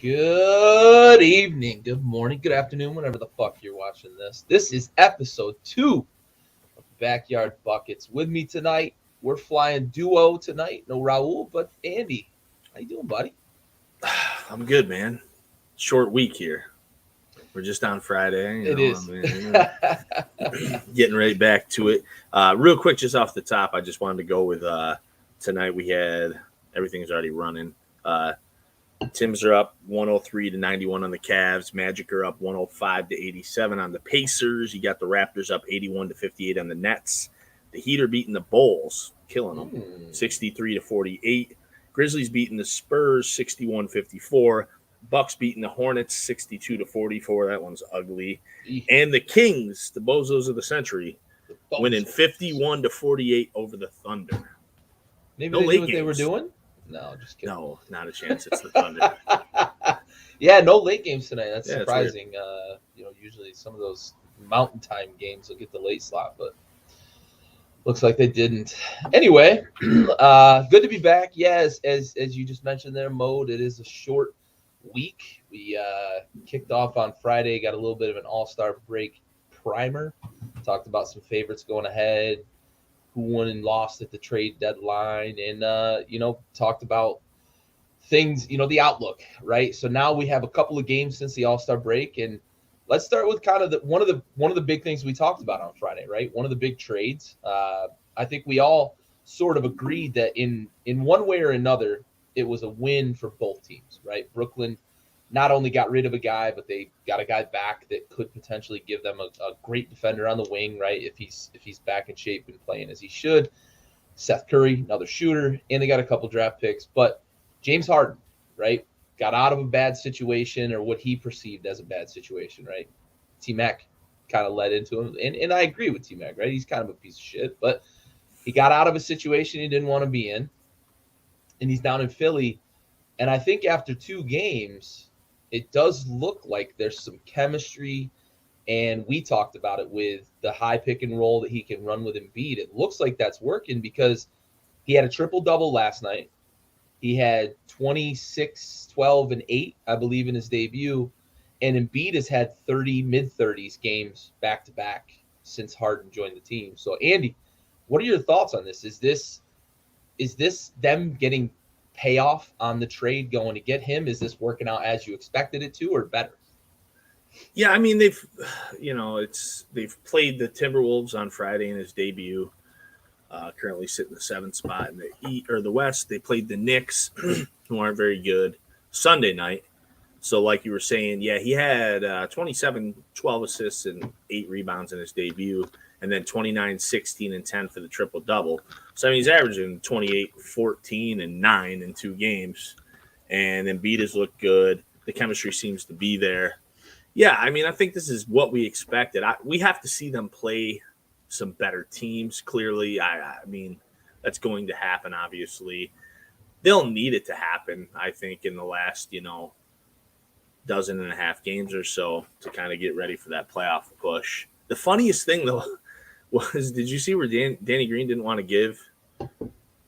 Good evening, good morning, good afternoon, whenever the fuck you're watching this. This is episode 2 of Backyard Buckets. With me tonight, we're flying duo tonight. No Raul, but Andy. How you doing, buddy? I'm good, man. Short week here. We're just on Friday. It is. Getting right back to it. Real quick, just off the top, I just wanted to go with tonight we had everything's already running. Timbs are up 103 to 91 on the Cavs. Magic are up 105 to 87 on the Pacers. You got the Raptors up 81 to 58 on the Nets. The Heat are beating the Bulls, killing them 63 to 48. Grizzlies beating the Spurs 61-54. Bucks beating the Hornets 62 to 44. That one's ugly. And the Kings, the bozos of the century, winning 51 to 48 over the Thunder. Maybe no they knew what they were doing? No, just kidding. No, not a chance. It's the Thunder. Yeah, no late games tonight. That's surprising. Usually some of those mountain time games will get the late slot, but looks like they didn't. Anyway, good to be back. Yes, as you just mentioned there, Mode, it is a short week. We kicked off on Friday, got a little bit of an all-star break primer, talked about some favorites going ahead, who won and lost at the trade deadline, and talked about things, the outlook, right? So now we have a couple of games since the all-star break, and let's start with kind of one of the big things we talked about on Friday, right? One of the big trades. I think we all sort of agreed that in one way or another, it was a win for both teams, right? Brooklyn not only got rid of a guy, but they got a guy back that could potentially give them a great defender on the wing, right? If he's back in shape and playing as he should. Seth Curry, another shooter, and they got a couple draft picks. But James Harden, right, got out of a bad situation, or what he perceived as a bad situation, right? T-Mac kind of led into him. And I agree with T-Mac, right? He's kind of a piece of shit. But he got out of a situation he didn't want to be in. And he's down in Philly. And I think after 2 games, it does look like there's some chemistry. And we talked about it with the high pick and roll that he can run with Embiid. It looks like that's working because he had a triple-double last night. He had 26, 12, and 8, I believe, in his debut. And Embiid has had 30, mid-30s games back-to-back since Harden joined the team. So, Andy, what are your thoughts on this? Is this them getting payoff on the trade going to get him? Is this working out as you expected it to, or better? Yeah, I mean, they've played the Timberwolves on Friday in his debut. Currently sitting the 7th spot in the West. They played the Knicks, who aren't very good, Sunday night. So, like you were saying, yeah, he had 27, 12 assists and 8 rebounds in his debut, and then 29, 16, and 10 for the triple-double. So, I mean, he's averaging 28, 14, and 9 in 2 games. And Embiid has looked good. The chemistry seems to be there. Yeah, I mean, I think this is what we expected. We have to see them play some better teams, clearly. I mean, that's going to happen, obviously. They'll need it to happen, I think, in the last, dozen and a half games or so to kind of get ready for that playoff push. The funniest thing, though, was, did you see where Danny Green didn't want to give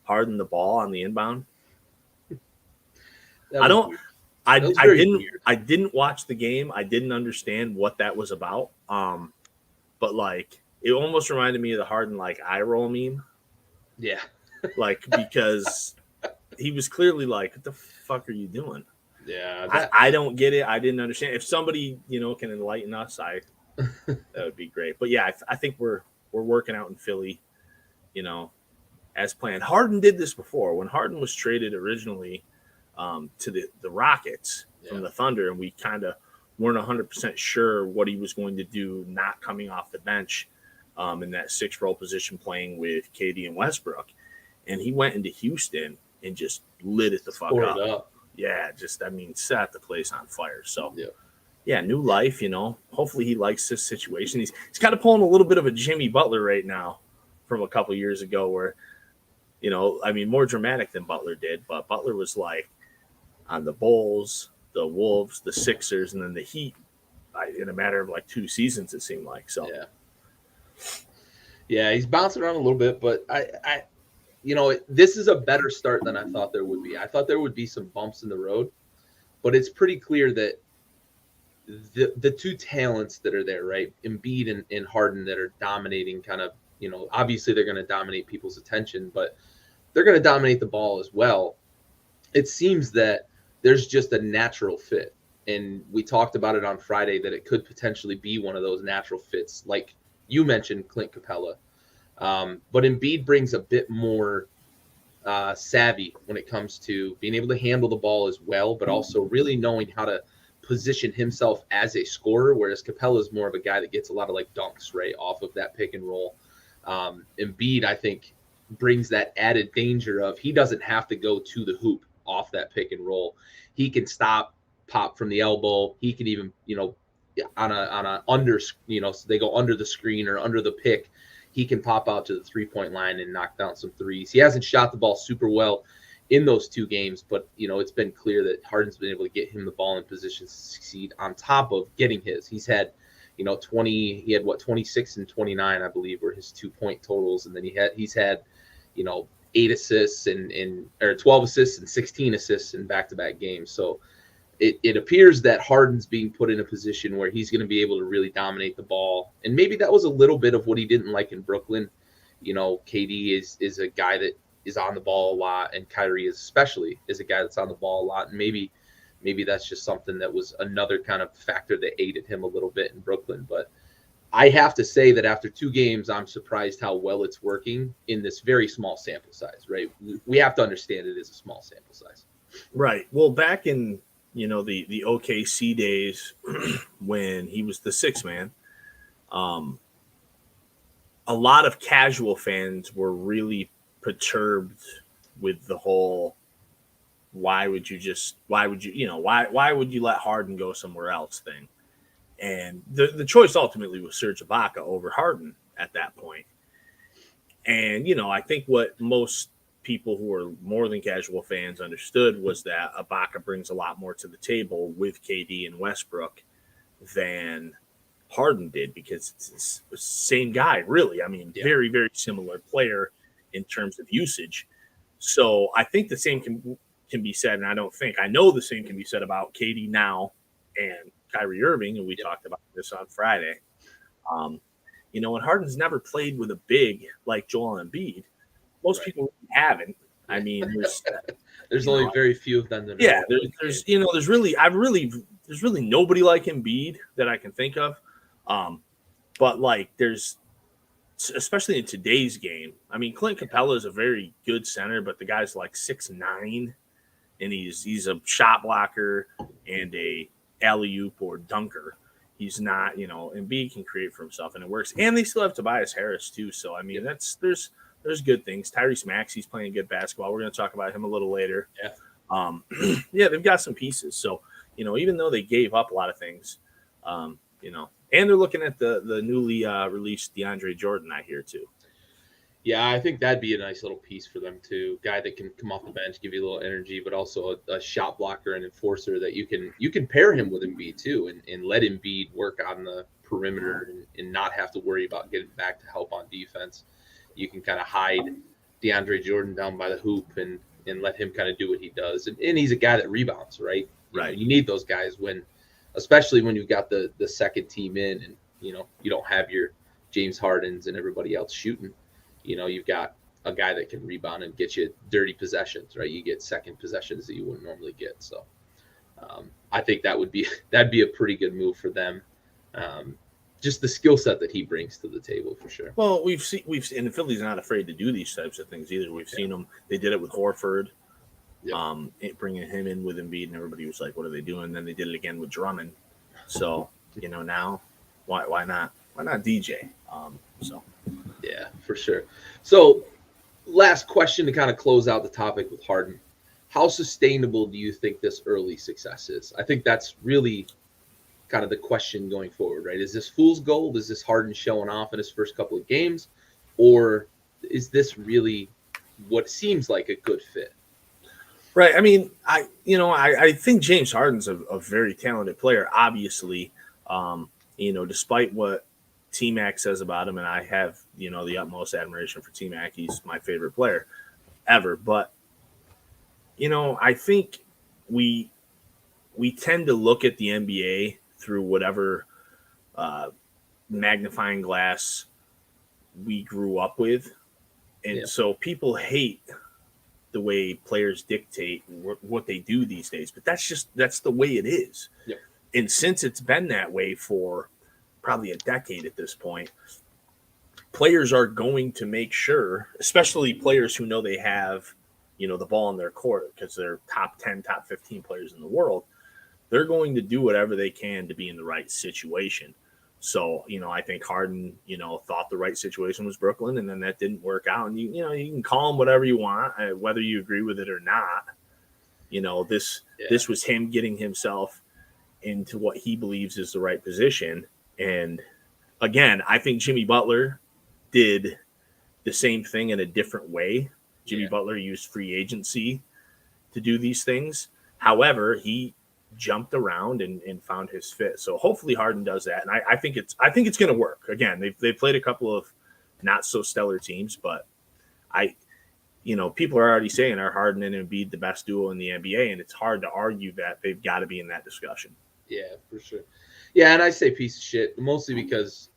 Harden the ball on the inbound? I didn't watch the game. I didn't understand what that was about. But like, it almost reminded me of the Harden like eye roll meme. Yeah. Like, because he was clearly like, what the fuck are you doing? Yeah. I don't get it. I didn't understand. If somebody, can enlighten us, that would be great. But yeah, I think we're working out in Philly, as planned. Harden did this before. When Harden was traded originally to the Rockets from the Thunder, and we kind of weren't 100% sure what he was going to do not coming off the bench in that 6-role position playing with KD and Westbrook. And he went into Houston and just lit it the fuck up. Yeah, set the place on fire. So, yeah, new life, Hopefully he likes this situation. He's kind of pulling a little bit of a Jimmy Butler right now from a couple years ago where, more dramatic than Butler did. But Butler was like on the Bulls, the Wolves, the Sixers, and then the Heat in a matter of like 2 seasons, it seemed like. So, yeah, he's bouncing around a little bit, but this is a better start than I thought there would be. I thought there would be some bumps in the road, but it's pretty clear that the two talents that are there, right? Embiid and Harden that are dominating kind of, obviously they're going to dominate people's attention, but they're going to dominate the ball as well. It seems that there's just a natural fit. And we talked about it on Friday that it could potentially be one of those natural fits, like you mentioned, Clint Capella. But Embiid brings a bit more savvy when it comes to being able to handle the ball as well, but also really knowing how to position himself as a scorer, whereas Capella is more of a guy that gets a lot of like dunks right off of that pick and roll. Embiid, I think, brings that added danger of he doesn't have to go to the hoop off that pick and roll. He can stop, pop from the elbow. He can even, on a under, so they go under the screen or under the pick. He can pop out to the 3-point line and knock down some threes. He hasn't shot the ball super well in those two games, but it's been clear that Harden's been able to get him the ball in position to succeed on top of getting his. He's had, 26 and 29, I believe, were his 2-point totals, and then he's had, 8 assists or 12 assists and 16 assists in back-to-back games. So it appears that Harden's being put in a position where he's going to be able to really dominate the ball, and maybe that was a little bit of what he didn't like in Brooklyn. KD is a guy that is on the ball a lot, and Kyrie especially is a guy that's on the ball a lot. And maybe that's just something that was another kind of factor that aided him a little bit in Brooklyn. But I have to say that after 2 games, I'm surprised how well it's working in this very small sample size, right? We have to understand it is a small sample size. Right. Well, back in, the OKC days when he was the 6th man, a lot of casual fans were really perturbed with the whole why would you let Harden go somewhere else thing. And the choice ultimately was Serge Ibaka over Harden at that point. And, I think what most people who are more than casual fans understood was that Ibaka brings a lot more to the table with KD and Westbrook than Harden did, because it's the same guy, really. I mean, very, very similar player in terms of usage. So I think the same can be said, and I know the same can be said about KD now and Kyrie Irving, and we talked about this on Friday. And Harden's never played with a big like Joel Embiid. Most people haven't. I mean, there's only very few of them. There's really nobody like Embiid that I can think of. But like there's, especially in today's game, I mean, Clint Capella is a very good center, but the guy's like 6'9", and he's a shot blocker and a alley-oop or dunker. He's not, Embiid can create for himself, and it works. And they still have Tobias Harris too. So I mean, there's good things. Tyrese Maxey's playing good basketball. We're going to talk about him a little later. Yeah. They've got some pieces. So even though they gave up a lot of things, and they're looking at the newly released DeAndre Jordan, I hear too. Yeah, I think that'd be a nice little piece for them too. Guy that can come off the bench, give you a little energy, but also a shot blocker and enforcer that you can pair him with Embiid too, and let Embiid work on the perimeter and not have to worry about getting back to help on defense. You can kind of hide DeAndre Jordan down by the hoop and let him kind of do what he does. And he's a guy that rebounds, right? Right. You need those guys especially when you've got the second team in, and you don't have your James Hardens and everybody else shooting. You've got a guy that can rebound and get you dirty possessions, right? You get second possessions that you wouldn't normally get. So I think that'd be a pretty good move for them. Just the skill set that he brings to the table for sure. Well, we've seen, and Philly's not afraid to do these types of things either. We've seen them. They did it with Horford, bringing him in with Embiid, and everybody was like, "What are they doing?" And then they did it again with Drummond. So now, why not? Why not DJ? Yeah, for sure. So, last question to kind of close out the topic with Harden. How sustainable do you think this early success is? I think that's really kind of the question going forward, right? Is this fool's gold? Is this Harden showing off in his first couple of games? Or is this really what seems like a good fit? Right. I mean, I think James Harden's a very talented player, obviously, despite what T-Mac says about him, and I have, the utmost admiration for T-Mac. He's my favorite player ever. But, I think we we tend to look at the NBA through whatever magnifying glass we grew up with. And so people hate the way players dictate what they do these days, but that's the way it is. Yep. And since it's been that way for probably a decade at this point, players are going to make sure, especially players who know they have, the ball in their court because they're top 10, top 15 players in the world, they're going to do whatever they can to be in the right situation. So, I think Harden, thought the right situation was Brooklyn, and then that didn't work out. And, you can call him whatever you want, whether you agree with it or not. This was him getting himself into what he believes is the right position. And, again, I think Jimmy Butler did the same thing in a different way. Jimmy Butler used free agency to do these things. However, he jumped around and found his fit. So hopefully Harden does that. And I think it's going to work. Again, they've played a couple of not so stellar teams, but people are already saying are Harden and Embiid the best duo in the NBA, and it's hard to argue that they've got to be in that discussion. Yeah, for sure. Yeah, and I say piece of shit mostly because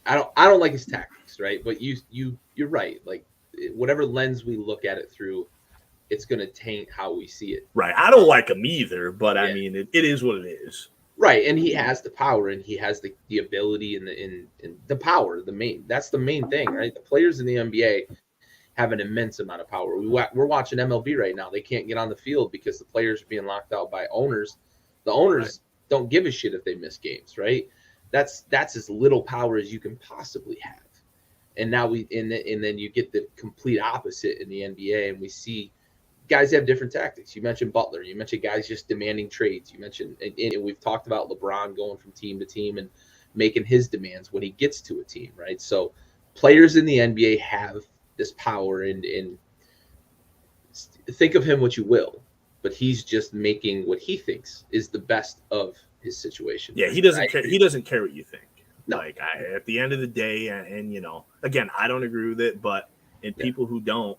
I don't like his tactics, right? But you're right. Like whatever lens we look at it through, it's going to taint how we see it. Right. I don't like him either, but I mean, it is what it is. Right. And he has the power and he has the ability and the power, that's the main thing, right? The players in the NBA have an immense amount of power. We're watching MLB right now. They can't get on the field because the players are being locked out by owners. The owners don't give a shit if they miss games, right? That's as little power as you can possibly have. And now and then you get the complete opposite in the NBA, and we see guys have different tactics. You mentioned Butler. You mentioned guys just demanding trades. You mentioned, and we've talked about LeBron going from team to team and making his demands when he gets to a team, right? So players in the NBA have this power, and think of him what you will, but he's just making what he thinks is the best of his situation. Yeah, he doesn't care. He doesn't care what you think. No. Like at the end of the day, and again, I don't agree with it, but people who don't,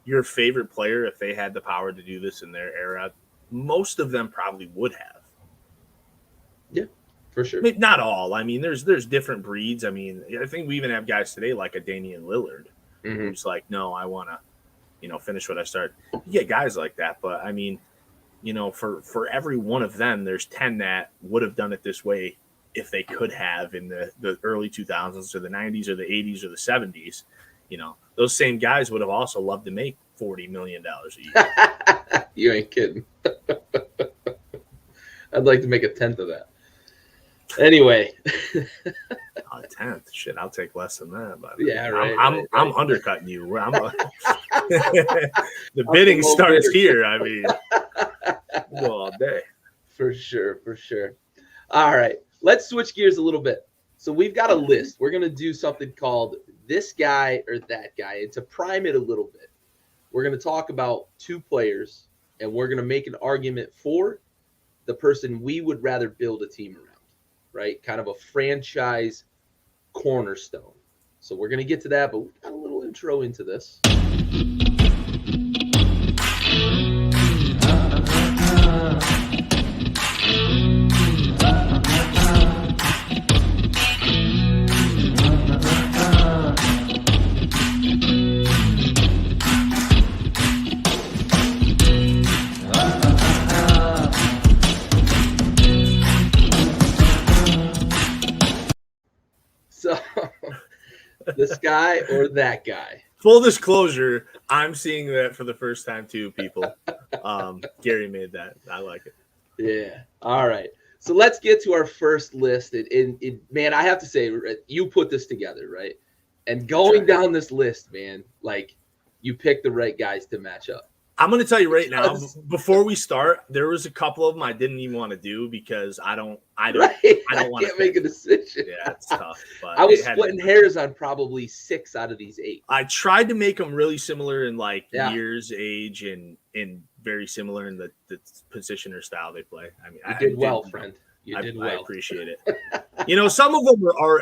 your favorite player, if they had the power to do this in their era, most of them probably would have. Yeah, for sure. I mean, not all. I mean, there's different breeds. I mean, I think we even have guys today like a Damian Lillard, who's like, no, I want to, finish what I started. You get guys like that, but I mean, for every one of them, there's 10 that would have done it this way if they could have in the early 2000s or the 90s or the 80s or the 70s. Those same guys would have also loved to make $40 million a year. You ain't kidding. I'd like to make a tenth of that. Anyway. A tenth? Shit, I'll take less than that. But yeah, right. I'm undercutting you. The bidding starts here. I mean, we'll go all day. For sure. All right. Let's switch gears a little bit. So we've got a list. We're going to do something called this guy or that guy. And to prime it a little bit, we're going to talk about two players, and we're going to make an argument for the person we would rather build a team around, right? Kind of a franchise cornerstone. So we're going to get to that, but we've got a little intro into this. So, this guy or that guy? Full disclosure, I'm seeing that for the first time too, people. Gary made that. I like it. Yeah. All right. So let's get to our first list. Man, I have to say, you put this together, right? And going down this list, man, like you picked the right guys to match up. I'm going to tell you right now, before we start, there was a couple of them I didn't even want to do because I don't want to make a decision. Yeah, it's tough. But I was splitting hairs on probably 6 out of these 8. I tried to make them really similar in years, age, and very similar in the position or style they play. I mean, you did well, friend. You did well. I appreciate it. Some of them are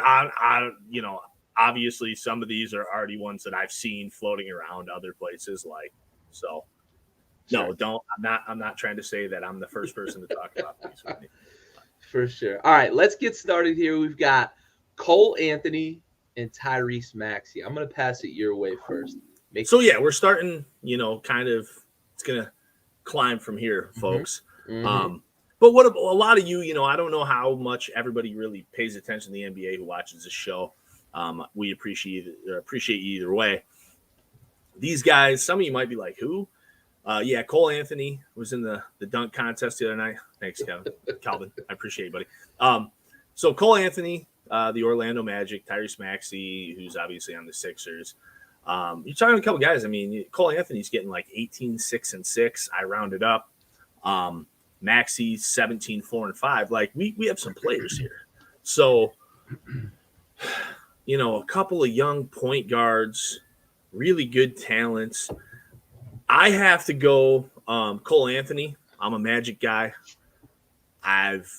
obviously some of these are already ones that I've seen floating around other places, so. No, don't. I'm not trying to say that I'm the first person to talk about these with me. For sure. All right, let's get started here. We've got Cole Anthony and Tyrese Maxey. I'm going to pass it your way first. We're starting, kind of, it's going to climb from here, folks. Mm-hmm. But what a lot of you, I don't know how much everybody really pays attention to the NBA who watches this show. We appreciate you either way. These guys, some of you might be like, who? Cole Anthony was in the dunk contest the other night. Thanks, Calvin. I appreciate it, buddy. So Cole Anthony, the Orlando Magic, Tyrese Maxey, who's obviously on the Sixers. You're talking a couple guys. I mean, Cole Anthony's getting like 18, 6, and 6. I rounded up. Maxey 17, 4, and 5. Like we have some players here. So, a couple of young point guards, really good talents. I have to go Cole Anthony. I'm a Magic guy. I've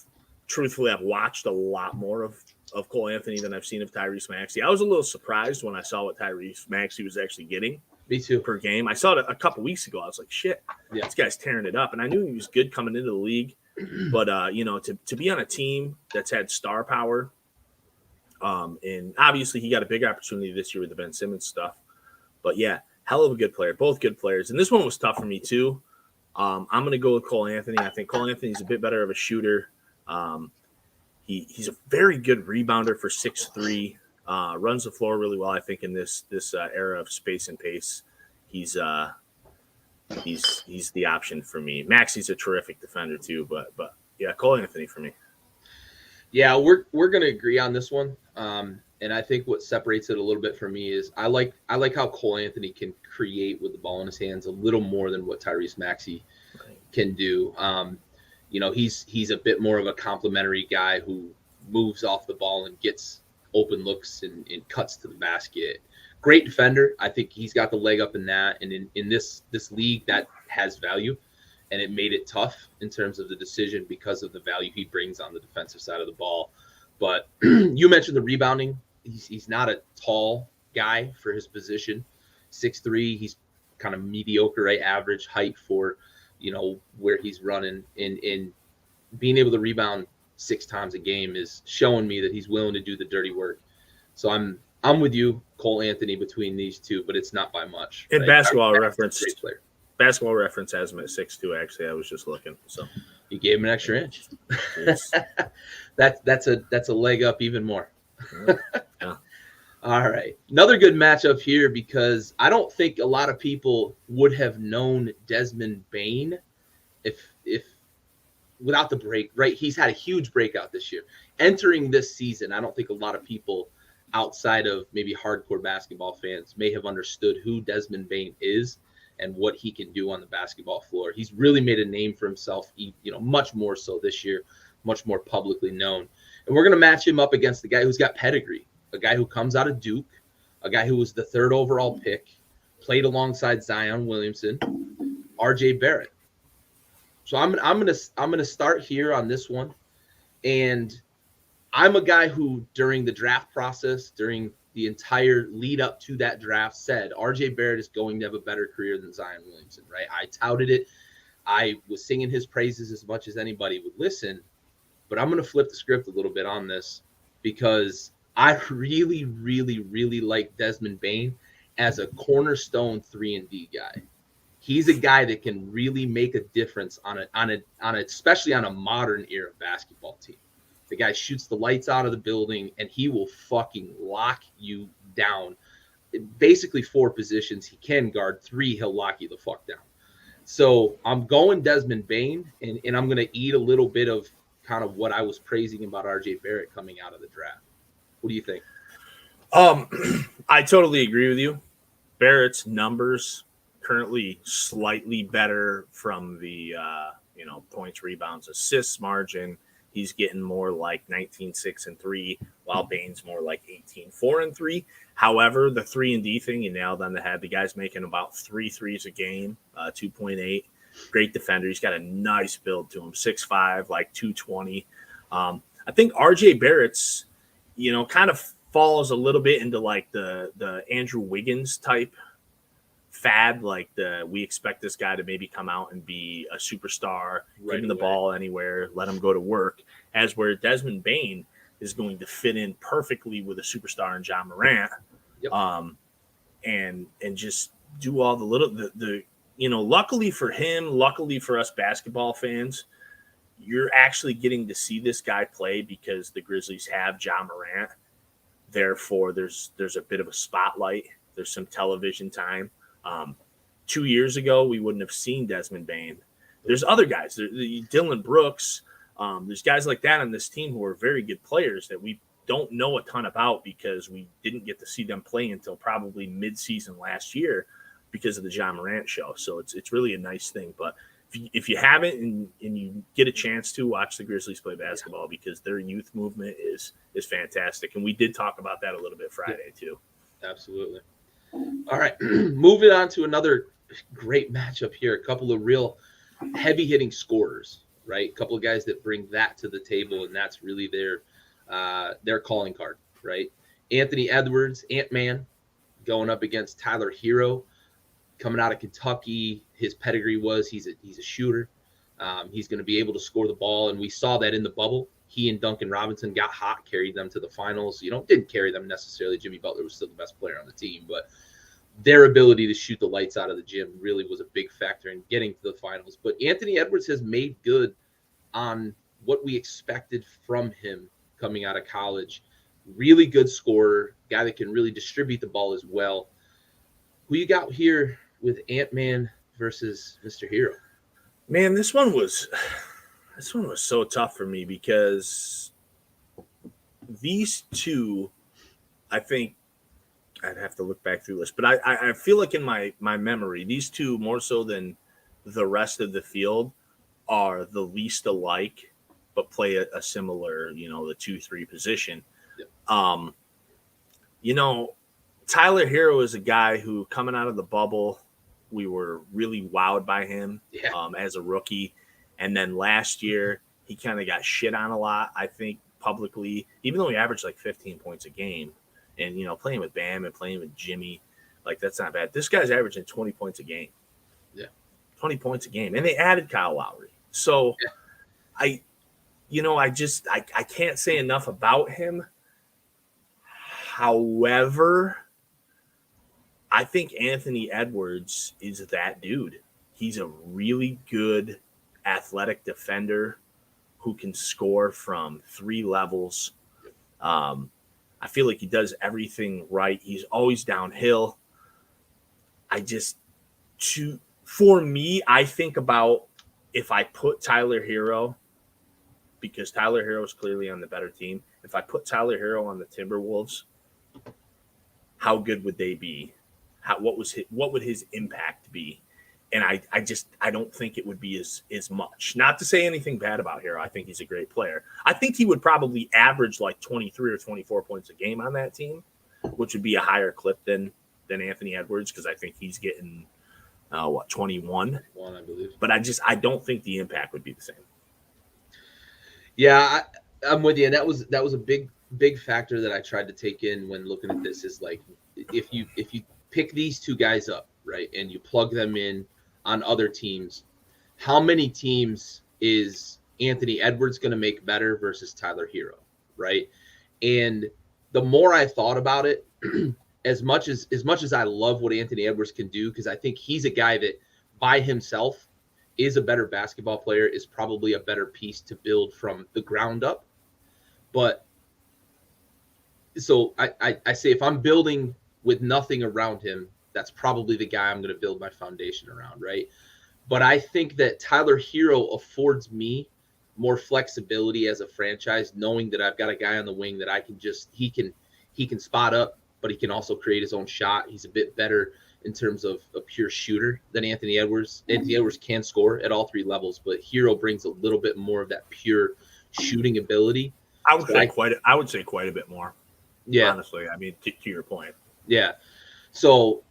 watched a lot more of Cole Anthony than I've seen of Tyrese Maxey. I was a little surprised when I saw what Tyrese Maxey was actually getting. Me too. Per game. I saw it a couple weeks ago. I was like, shit, this guy's tearing it up. And I knew he was good coming into the league. But, to be on a team that's had star power, and obviously he got a big opportunity this year with the Ben Simmons stuff. But, yeah, hell of a good player. Both good players. And this one was tough for me, too. I'm going to go with Cole Anthony. I think Cole Anthony's a bit better of a shooter. He's a very good rebounder for 6'3". Runs the floor really well, I think, in this era of space and pace. He's the option for me. Maxey's a terrific defender too, but yeah, Cole Anthony for me. Yeah, we're gonna agree on this one. And I think what separates it a little bit for me is I like how Cole Anthony can create with the ball in his hands a little more than what Tyrese Maxey can do. He's a bit more of a complimentary guy who moves off the ball and gets open looks and cuts to the basket. Great defender. I think he's got the leg up in that. And in this league, that has value. And it made it tough in terms of the decision because of the value he brings on the defensive side of the ball. But you mentioned the rebounding. He's not a tall guy for his position. 6'3". He's kind of mediocre, right? Average height for, where he's running. In being able to rebound 6 times a game is showing me that he's willing to do the dirty work. So I'm with you, Cole Anthony, between these two, but it's not by much. In Basketball Reference has him at 6'2". Actually, I was just looking. So you gave him an extra inch. That's a leg up even more. Yeah. All right, another good matchup here because I don't think a lot of people would have known Desmond Bane if without the break. Right, he's had a huge breakout this year. Entering this season, I don't think a lot of people outside of maybe hardcore basketball fans may have understood who Desmond Bane is and what he can do on the basketball floor. He's really made a name for himself, much more so this year, much more publicly known. And we're going to match him up against the guy who's got pedigree, a guy who comes out of Duke, a guy who was the 3rd overall pick, played alongside Zion Williamson, RJ Barrett. So I'm going to start here on this one. And I'm a guy who, during the draft process, during the entire lead up to that draft, said RJ Barrett is going to have a better career than Zion Williamson, right? I touted it. I was singing his praises as much as anybody would listen. But I'm going to flip the script a little bit on this because I really, really, really like Desmond Bane as a cornerstone 3-and-D guy. He's a guy that can really make a difference on especially on a modern era basketball team. The guy shoots the lights out of the building, and he will fucking lock you down. Basically 4 positions. He can guard 3. He'll lock you the fuck down. So I'm going Desmond Bane, and I'm going to eat a little bit of kind of what I was praising about RJ Barrett coming out of the draft. What do you think? I totally agree with you. Barrett's numbers currently slightly better from the points, rebounds, assists margin. He's getting more like 19, 6, and 3, while Bane's more like 18, 4, and 3. However, the 3-and-D thing, you nailed on the head. The guy's making about 3 threes a game, 2.8. Great defender. He's got a nice build to him, 6'5", like 220. I think RJ Barrett's, kind of falls a little bit into like the Andrew Wiggins type fad, like we expect this guy to maybe come out and be a superstar, give him the ball anywhere, let him go to work, as where Desmond Bane is going to fit in perfectly with a superstar in John Morant. Yep. And just do all the luckily for him, luckily for us basketball fans, you're actually getting to see this guy play because the Grizzlies have John Morant. Therefore, there's a bit of a spotlight. There's some television time. 2 years ago, we wouldn't have seen Desmond Bane. There's other guys. Dylan Brooks. There's guys like that on this team who are very good players that we don't know a ton about because we didn't get to see them play until probably mid-season last year because of the John Morant show. So it's really a nice thing. But if you haven't and you get a chance to, watch the Grizzlies play basketball because their youth movement is fantastic. And we did talk about that a little bit Friday too. Absolutely. All right, moving on to another great matchup here. A couple of real heavy-hitting scorers, right? A couple of guys that bring that to the table, and that's really their calling card, right? Anthony Edwards, Ant-Man, going up against Tyler Hero, coming out of Kentucky. His pedigree was he's a shooter. He's going to be able to score the ball, and we saw that in the bubble. He and Duncan Robinson got hot, carried them to the finals. Didn't carry them necessarily. Jimmy Butler was still the best player on the team, but their ability to shoot the lights out of the gym really was a big factor in getting to the finals. But Anthony Edwards has made good on what we expected from him coming out of college. Really good scorer, guy that can really distribute the ball as well. Who you got here with Ant-Man versus Mr. Hero? Man, this one was so tough for me because these two, I think I'd have to look back through this, but I feel like in my memory, these two more so than the rest of the field are the least alike, but play a similar, the 2-3 position. Yep. Tyler Hero is a guy who coming out of the bubble, we were really wowed by him as a rookie. And then last year, he kind of got shit on a lot, I think, publicly, even though he averaged like 15 points a game. And, playing with Bam and playing with Jimmy, like, that's not bad. This guy's averaging 20 points a game. Yeah. 20 points a game. And they added Kyle Lowry. So, I can't say enough about him. However, I think Anthony Edwards is that dude. He's a really good athletic defender who can score from 3 levels. I feel like he does everything right. He's always downhill. For me, I think about if I put Tyler Hero, because Tyler Hero is clearly on the better team. If I put Tyler Hero on the Timberwolves, how good would they be? What would his impact be? And I don't think it would be as much. Not to say anything bad about Hero. I think he's a great player. I think he would probably average like 23 or 24 points a game on that team, which would be a higher clip than Anthony Edwards because I think he's getting 21. I believe. But I don't think the impact would be the same. Yeah, I'm with you, and that was a big factor that I tried to take in when looking at this. Is like if you pick these two guys up, right, and you plug them in on other teams, how many teams is Anthony Edwards going to make better versus Tyler Hero, right? And the more I thought about it, as much as I love what Anthony Edwards can do, because I think he's a guy that by himself is a better basketball player, is probably a better piece to build from the ground up. But so I say if I'm building with nothing around him, that's probably the guy I'm going to build my foundation around, right? But I think that Tyler Hero affords me more flexibility as a franchise, knowing that I've got a guy on the wing that I can he can spot up, but he can also create his own shot. He's a bit better in terms of a pure shooter than Anthony Edwards. Anthony Edwards can score at all 3 levels, but Hero brings a little bit more of that pure shooting ability. I would say quite a bit more. Yeah, honestly, I mean, to your point. Yeah, so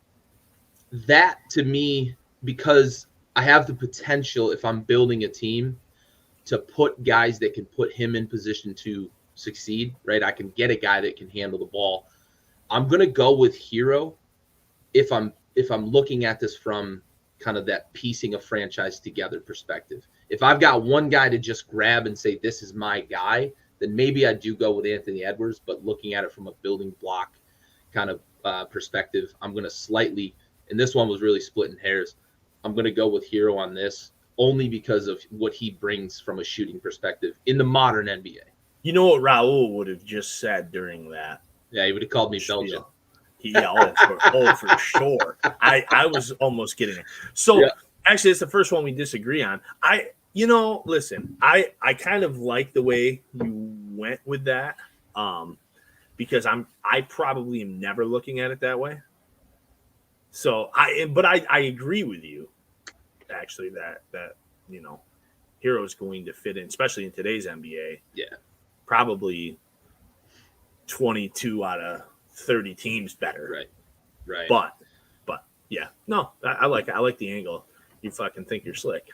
that to me, because I have the potential, if I'm building a team, to put guys that can put him in position to succeed, right? I can get a guy that can handle the ball. I'm going to go with Hero if I'm if I'm looking at this from kind of that piecing a franchise together perspective. If I've got one guy to just grab and say, this is my guy, then maybe I do go with Anthony Edwards. But looking at it from a building block kind of perspective, I'm going to slightly, and this one was really splitting hairs, I'm going to go with Hero on this only because of what he brings from a shooting perspective in the modern NBA. You know what Raul would have just said during that? Yeah, he would have called me Belgian. For sure. I was almost getting it. So actually, it's the first one we disagree on. Listen, I kind of like the way you went with that, because I probably am never looking at it that way. So I agree with you, actually, that Hero is going to fit in, especially in today's NBA. Yeah, probably 22 out of 30 teams better. Right. But yeah, no, I like it. I like the angle. You fucking think you're slick.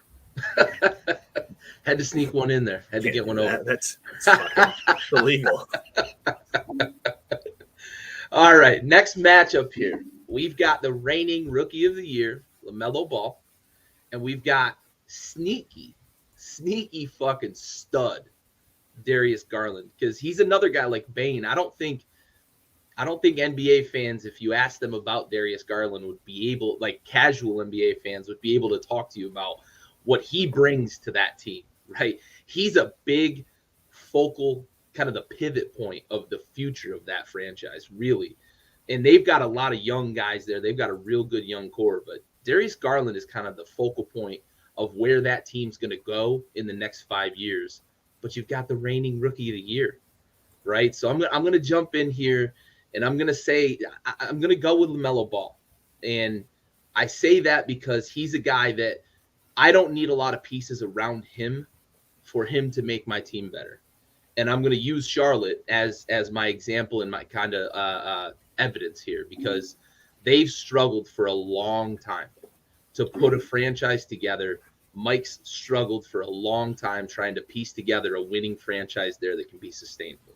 Had to sneak one in there. Had to get one over. That's fucking illegal. All right, next matchup here. We've got the reigning Rookie of the Year, LaMelo Ball, and we've got sneaky fucking stud Darius Garland, because he's another guy like Bane. I don't think NBA fans, if you ask them about Darius Garland, would be able, like casual NBA fans, would be able to talk to you about what he brings to that team, right? He's a big focal, kind of the pivot point of the future of that franchise, really. And they've got a lot of young guys there. They've got a real good young core, but Darius Garland is kind of the focal point of where that team's going to go in the next 5 years. But you've got the reigning Rookie of the Year, right? So I'm going to jump in here, and I'm going to say I'm going to go with LaMelo Ball. And I say that because he's a guy that I don't need a lot of pieces around him for him to make my team better. And I'm going to use Charlotte as my example and my kind of evidence here, because they've struggled for a long time to put a franchise together. Mike's struggled for a long time trying to piece together a winning franchise there that can be sustainable.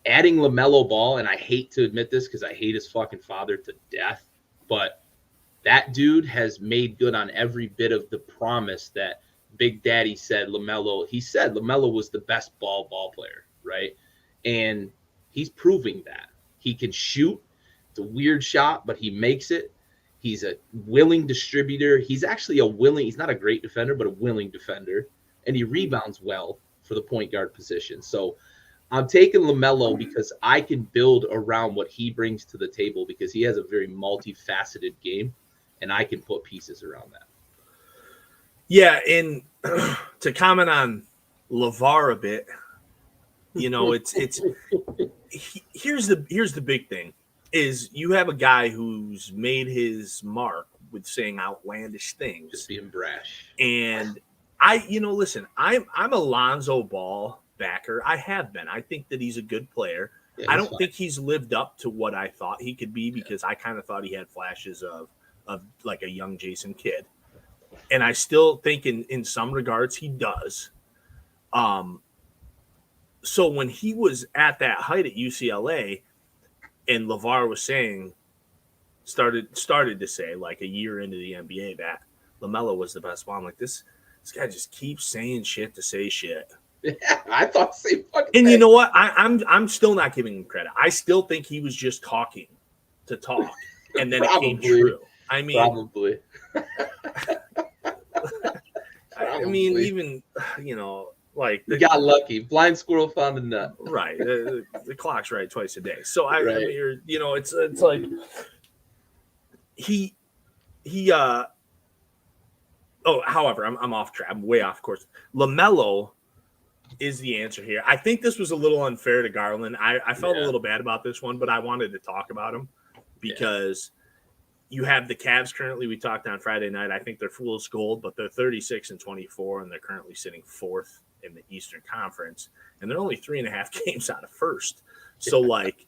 Adding LaMelo Ball, and I hate to admit this because I hate his fucking father to death, but that dude has made good on every bit of the promise that Big Daddy said LaMelo. He said LaMelo was the best ball player, right? And he's proving that. He can shoot. It's a weird shot, but he makes it. He's a willing distributor. He's actually he's not a great defender, but a willing defender. And he rebounds well for the point guard position. So I'm taking LaMelo because I can build around what he brings to the table, because he has a very multifaceted game, and I can put pieces around that. Yeah, and to comment on LeVar a bit, here's the big thing is you have a guy who's made his mark with saying outlandish things, just being brash. And listen, I'm a Lonzo Ball backer. I have been. I think that he's a good player. Yeah, I don't think he's lived up to what I thought he could be, because I kind of thought he had flashes of like a young Jason Kidd. And I still think in some regards he does. So when he was at that height at UCLA, and LeVar was started to say, like a year into the NBA, that LaMelo was the best ball, I'm like, this guy just keeps saying shit to say shit. Yeah, I thought the same fucking thing. And you know what? I'm still not giving him credit. I still think he was just talking to talk, and then it came true. I mean, probably. I mean, even like you got lucky. Blind squirrel found a nut. Right. The clock's right twice a day. So I mean, it's like he however, I'm off track. I'm way off course. LaMelo is the answer here. I think this was a little unfair to Garland. I felt a little bad about this one, but I wanted to talk about him because you have the Cavs currently. We talked on Friday night. I think they're fool's gold, but they're 36-24, and they're currently sitting fourth in the Eastern Conference, and they're only 3.5 games out of first. So, like,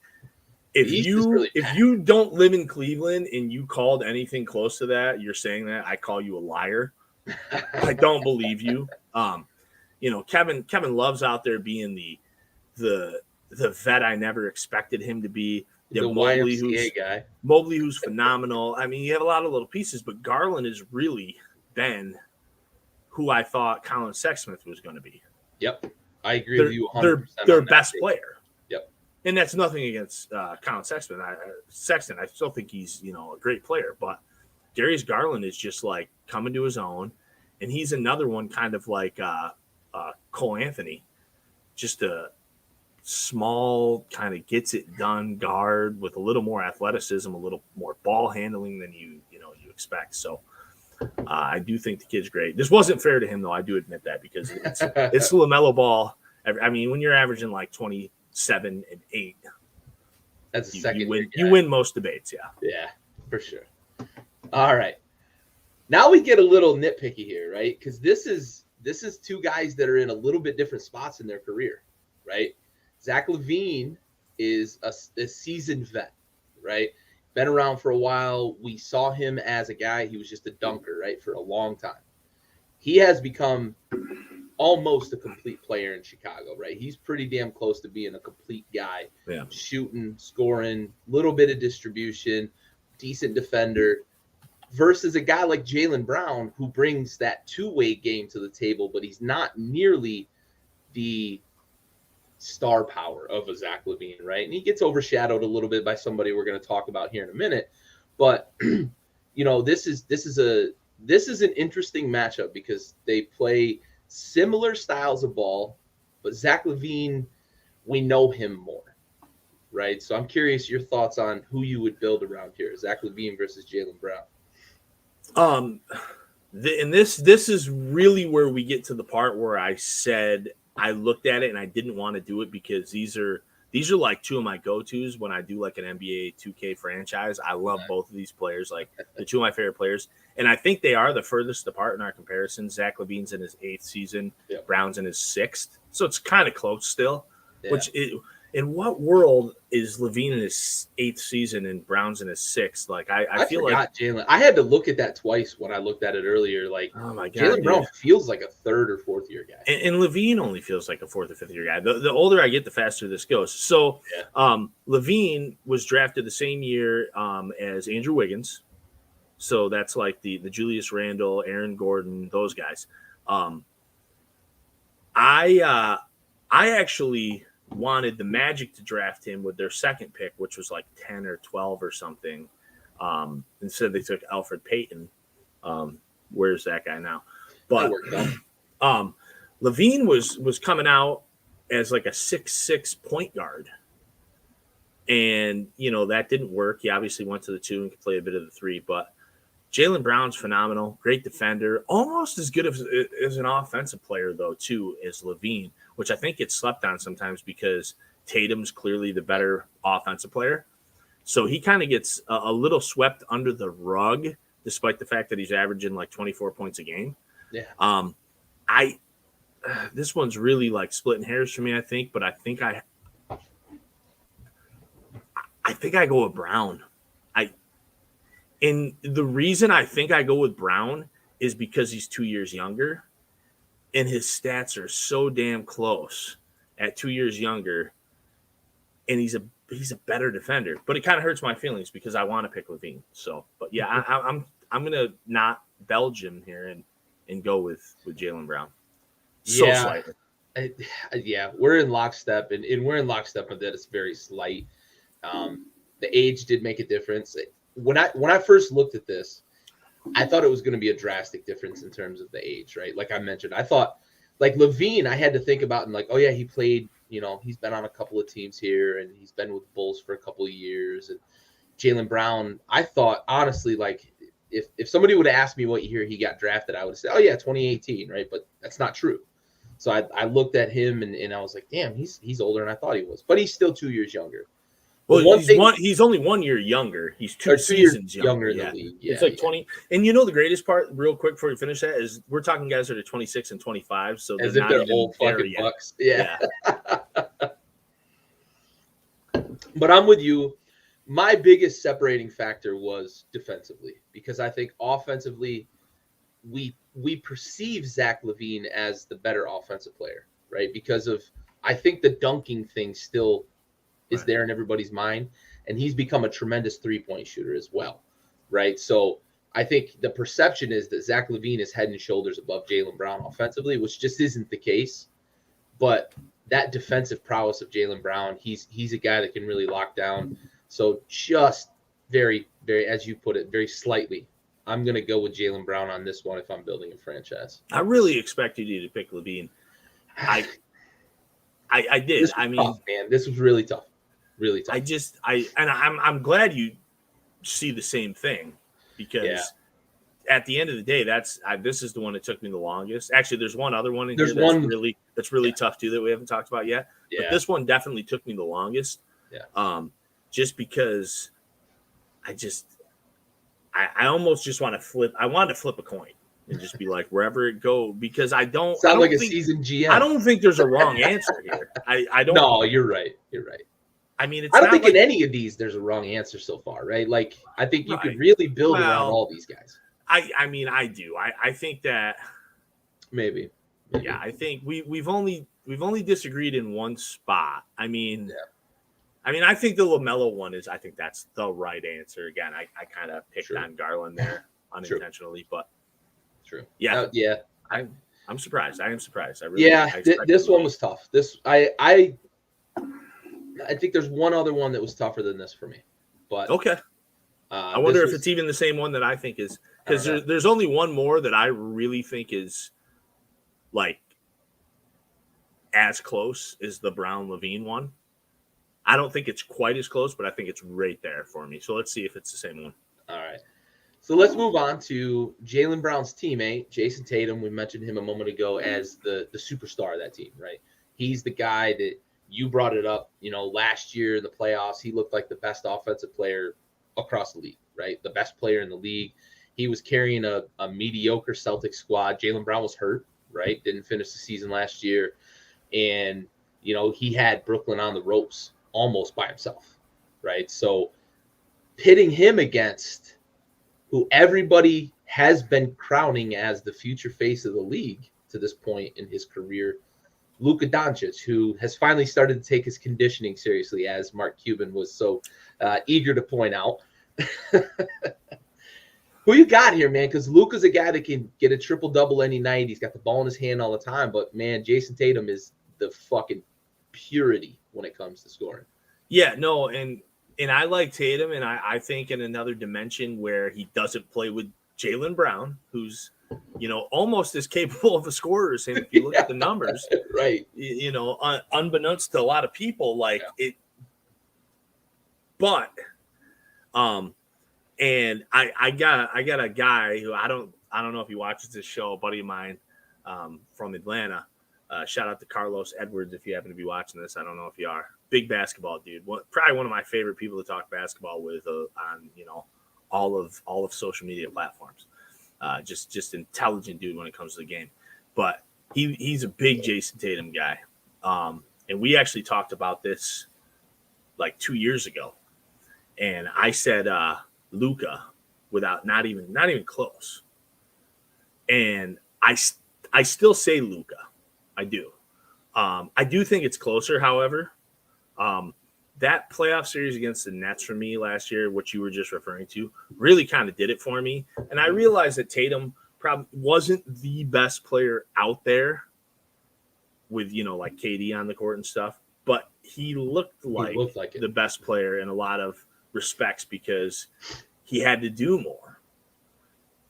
if you don't live in Cleveland and you called anything close to that, you're saying that, I call you a liar. I don't believe you. Kevin Love's out there being the vet I never expected him to be. the YMCA guy. Mobley, who's phenomenal. I mean, you have a lot of little pieces, but Garland has really been who I thought Colin Sexsmith was going to be. Yep. I agree with you 100%. Their best player. Yep. And that's nothing against Colin Sexton. I still think he's, a great player. But Darius Garland is just like coming to his own. And he's another one kind of like Cole Anthony. Just a small, kind of gets it done guard with a little more athleticism, a little more ball handling than you expect. So I do think the kid's great. This wasn't fair to him, though. I do admit that because it's LaMelo Ball. I mean, when you're averaging like 27 and 8, that's a second. You win most debates, yeah. Yeah, for sure. All right, now we get a little nitpicky here, right? Because this is two guys that are in a little bit different spots in their career, right? Zach LaVine is a seasoned vet, right? Been around for a while. We saw him as a guy. He was just a dunker, right, for a long time. He has become almost a complete player in Chicago, right? He's pretty damn close to being a complete guy. Yeah. Shooting, scoring, little bit of distribution, decent defender, versus a guy like Jaylen Brown who brings that two-way game to the table, but he's not nearly the star power of a Zach LaVine, right? And he gets overshadowed a little bit by somebody we're going to talk about here in a minute. But this is an interesting matchup because they play similar styles of ball, but Zach LaVine, we know him more, right? So I'm curious your thoughts on who you would build around here, Zach LaVine versus Jaylen Brown. And this is really where we get to the part where I said I looked at it and I didn't want to do it because these are like two of my go-tos when I do like an NBA 2K franchise. I love both of these players. Like they're two of my favorite players. And I think they are the furthest apart in our comparison. Zach LaVine's in his 8th season. Yep. Brown's in his 6th. So it's kind of close still. Yeah. In what world is LaVine in his 8th season and Brown's in his 6th? Like I feel like Jaylen. I had to look at that twice when I looked at it earlier. Like, oh my God, Jaylen Brown feels like a 3rd or 4th year guy, and LaVine only feels like a 4th or 5th year guy. The older I get, the faster this goes. So, LaVine was drafted the same year as Andrew Wiggins. So that's like the Julius Randle, Aaron Gordon, those guys. I actually wanted the Magic to draft him with their 2nd pick, which was like 10 or 12 or something. Instead, they took Alfred Payton. Where's that guy now? But LaVine was coming out as like a 6'6" point guard. And, that didn't work. He obviously went to the 2 and could play a bit of the 3. But Jaylen Brown's phenomenal, great defender, almost as good as an offensive player, though, too, as LaVine, which I think gets slept on sometimes because Tatum's clearly the better offensive player. So he kind of gets a little swept under the rug, despite the fact that he's averaging like 24 points a game. Yeah. This one's really like splitting hairs for me, I think, but I think I go with Brown. And the reason I think I go with Brown is because he's 2 years younger and his stats are so damn close at 2 years younger. And he's a better defender, but it kind of hurts my feelings because I want to pick LaVine. So, but yeah, I'm going to not Belgium here and go with Jaylen Brown. So slightly. We're in lockstep and we're in lockstep with that. It's very slight. The age did make a difference. When I first looked at this, I thought it was going to be a drastic difference in terms of the age, right? Like I mentioned, I thought like LaVine, I had to think about and like, oh yeah, he played, he's been on a couple of teams here and he's been with the Bulls for a couple of years. And Jaylen Brown, I thought honestly, like if somebody would have asked me what year he got drafted, I would have said, oh yeah, 2018, right? But that's not true. So I looked at him and I was like, damn, he's older than I thought he was, but he's still 2 years younger. Well, he's only 1 year younger. He's two seasons younger. In the league. Yeah, it's like 20. And the greatest part, real quick before we finish that, is we're talking guys that are 26 and 25. So as if they're old fucking bucks. Yeah. But I'm with you. My biggest separating factor was defensively because I think offensively we perceive Zach LaVine as the better offensive player, right? Because of I think the dunking thing still is there in everybody's mind. and he's become a tremendous three-point shooter as well, right? So I think the perception is that Zach LaVine is head and shoulders above Jaylen Brown offensively, which just isn't the case. But that defensive prowess of Jaylen Brown, he's a guy that can really lock down. So just very, very, as you put it, very slightly, I'm going to go with Jaylen Brown on this one if I'm building a franchise. I really expected you to pick LaVine. I did. I mean, tough, man, this was really tough. Really tough. I'm glad you see the same thing, because at the end of the day, this is the one that took me the longest. Actually, there's one other one in here that's really tough too that we haven't talked about yet. Yeah. But this one definitely took me the longest. Yeah. Just because I almost just want to flip. I wanted to flip a coin and just be like, wherever it go, because I don't like think, a seasoned GM. I don't think there's a wrong answer here. I don't. No, you're right. You're right. I mean, I don't think in any of these there's a wrong answer so far, right? Like, I think you could really build around all these guys. I mean, I do. I think that maybe. Yeah, I think we've only disagreed in one spot. I mean, I think the LaMelo one is. I think that's the right answer. Again, I kind of picked on Garland there unintentionally, but true. Yeah, I'm surprised. I am surprised. I really. This one was tough. I think there's one other one that was tougher than this for me, but okay. I wonder if it's even the same one that I think is, because there's only one more that I really think is like as close as the Brown LaVine one. I don't think it's quite as close, but I think it's right there for me. So let's see if it's the same one. All right. So let's move on to Jaylen Brown's teammate, Jason Tatum. We mentioned him a moment ago as the superstar of that team, right? He's the guy that you brought it up, last year in the playoffs. He looked like the best offensive player across the league, right? The best player in the league. He was carrying a mediocre Celtics squad. Jaylen Brown was hurt, right? Didn't finish the season last year. And, he had Brooklyn on the ropes almost by himself, right? So pitting him against who everybody has been crowning as the future face of the league to this point in his career, Luka Doncic, who has finally started to take his conditioning seriously, as Mark Cuban was so eager to point out. Who you got here, man? Because Luka's a guy that can get a triple-double any night. He's got the ball in his hand all the time. But, man, Jason Tatum is the fucking purity when it comes to scoring. Yeah, no, and I like Tatum, and I think in another dimension where he doesn't play with Jaylen Brown, who's almost as capable of a scorer as him if you look at the numbers. Right. Unbeknownst to a lot of people, it. But, and I got a guy who I don't know if he watches this show, a buddy of mine from Atlanta. Shout out to Carlos Edwards if you happen to be watching this. I don't know if you are. Big basketball dude. Probably one of my favorite people to talk basketball with on all of social media platforms. Just intelligent dude when it comes to the game. But he's a big Jason Tatum guy. And we actually talked about this like 2 years ago. And I said Luka without not even close. And I still say Luka. I do. I do think it's closer, however. That playoff series against the Nets for me last year, what you were just referring to, really kind of did it for me. And I realized that Tatum probably wasn't the best player out there with, like KD on the court and stuff, but he looked like the best player in a lot of respects because he had to do more.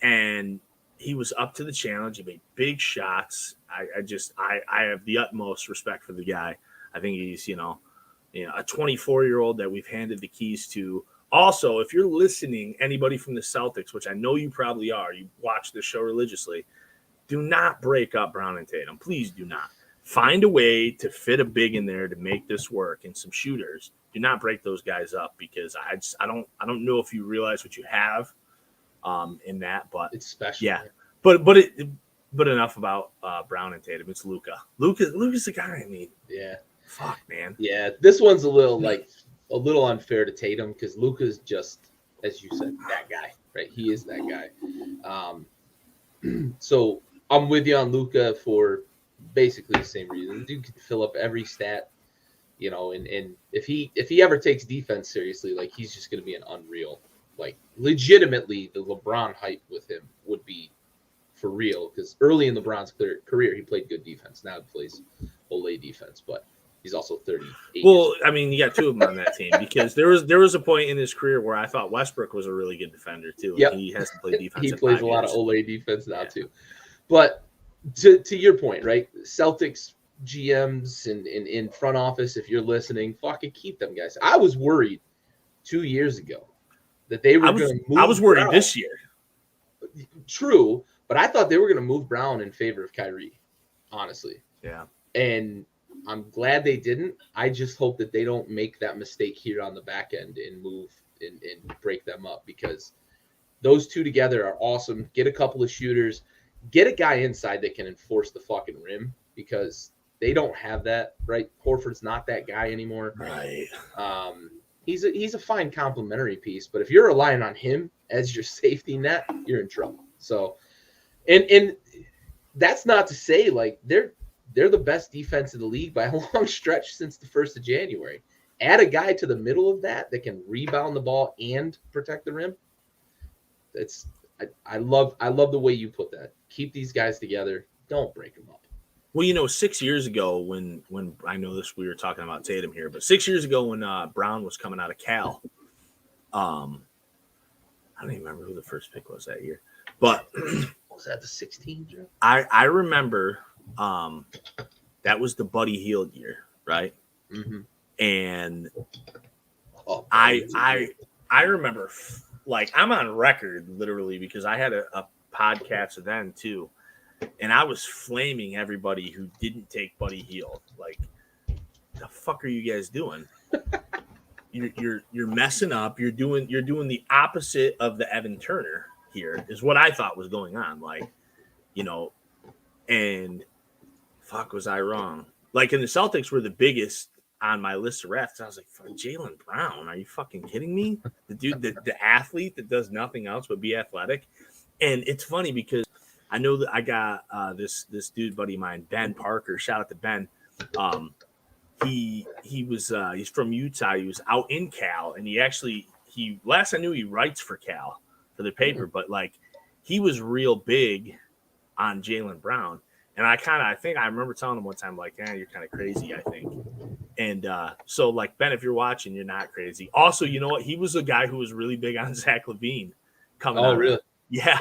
And he was up to the challenge. He made big shots. I have the utmost respect for the guy. I think he's, a 24-year-old that we've handed the keys to. Also, if you're listening, anybody from the Celtics, which I know you probably are, you watch this show religiously, do not break up Brown and Tatum. Please do not. Find a way to fit a big in there to make this work and some shooters. Do not break those guys up because I don't know if you realize what you have in that, but it's special. Yeah, but enough about Brown and Tatum. It's Luka. Luka's the guy. I mean, yeah. Fuck, man. Yeah, this one's a little unfair to Tatum because Luka's just, as you said, that guy, right? He is that guy. So I'm with you on Luka for basically the same reason. The dude can fill up every stat you know, and if he ever takes defense seriously, like he's just going to be an unreal, like legitimately the LeBron hype with him would be for real, because early in LeBron's career he played good defense. Now he plays Olay defense, but he's also 38. Well, I mean, you got two of them on that team, because there was a point in his career where I thought Westbrook was a really good defender too. Yep. He hasn't played defense. He in plays 5 a lot years. of Olay defense now too. But to your point, right? Celtics GMs and in front office, if you're listening, fucking keep them guys. I was worried 2 years ago that they were going to move. I was worried Brown. This year. True, but I thought they were going to move Brown in favor of Kyrie, honestly. Yeah. And I'm glad they didn't. I just hope that they don't make that mistake here on the back end and move and break them up, because those two together are awesome. Get a couple of shooters. Get a guy inside that can enforce the fucking rim, because they don't have that, right? Horford's not that guy anymore. Right. He's a fine complementary piece, but if you're relying on him as your safety net, you're in trouble. So, and that's not to say like they're the best defense in the league by a long stretch since the 1st of January. Add a guy to the middle of that can rebound the ball and protect the rim. I love the way you put that. Keep these guys together. Don't break them up. Well, 6 years ago when I know this, we were talking about Tatum here, but 6 years ago when Brown was coming out of Cal, I don't even remember who the first pick was that year, but was that the 16 draft? I remember that was the Buddy Hield year, right? Mm-hmm. And I remember, like, I'm on record literally, because I had a podcast then too, and I was flaming everybody who didn't take Buddy Hield. Like, the fuck are you guys doing? You're messing up. You're doing the opposite of the Evan Turner here, is what I thought was going on. Like, and fuck, was I wrong? Like, and the Celtics were the biggest on my list of refs. I was like, Jaylen Brown, are you fucking kidding me? The dude, the athlete that does nothing else but be athletic. And it's funny because I know that I got this dude buddy of mine, Ben Parker. Shout out to Ben. He's from Utah. He was out in Cal, and he last I knew he writes for Cal for the paper, but like he was real big on Jaylen Brown. And I think I remember telling him one time, like, you're kind of crazy, I think. And so, like, Ben, if you're watching, you're not crazy. Also, you know what? He was a guy who was really big on Zach LaVine coming out. Oh, really? Yeah.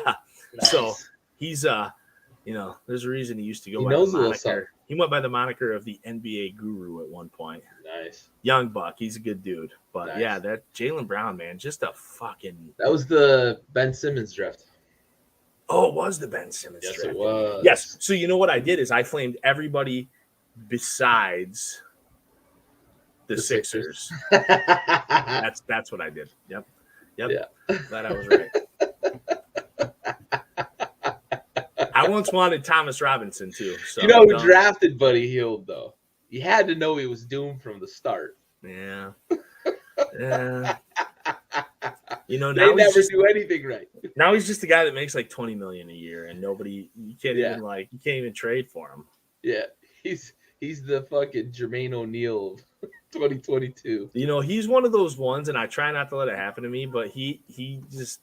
Nice. So he's, there's a reason he used to go by the moniker. He went by the moniker of the NBA guru at one point. Nice. Young buck. He's a good dude. But, yeah, that Jaylen Brown, man, just a fucking. That was the Ben Simmons draft. Oh, it was the Ben Simmons draft. Yes, it was. Yes. So you know what I did is I flamed everybody besides the Sixers. That's what I did. Yep. Yeah. Glad I was right. I once wanted Thomas Robinson too. So who drafted Buddy Hield though? You had to know he was doomed from the start. Yeah. Yeah. Now they never do anything right. Now he's just a guy that makes like $20 million a year, and you can't even trade for him. Yeah, he's the fucking Jermaine O'Neal of 2022. He's one of those ones, and I try not to let it happen to me, but he just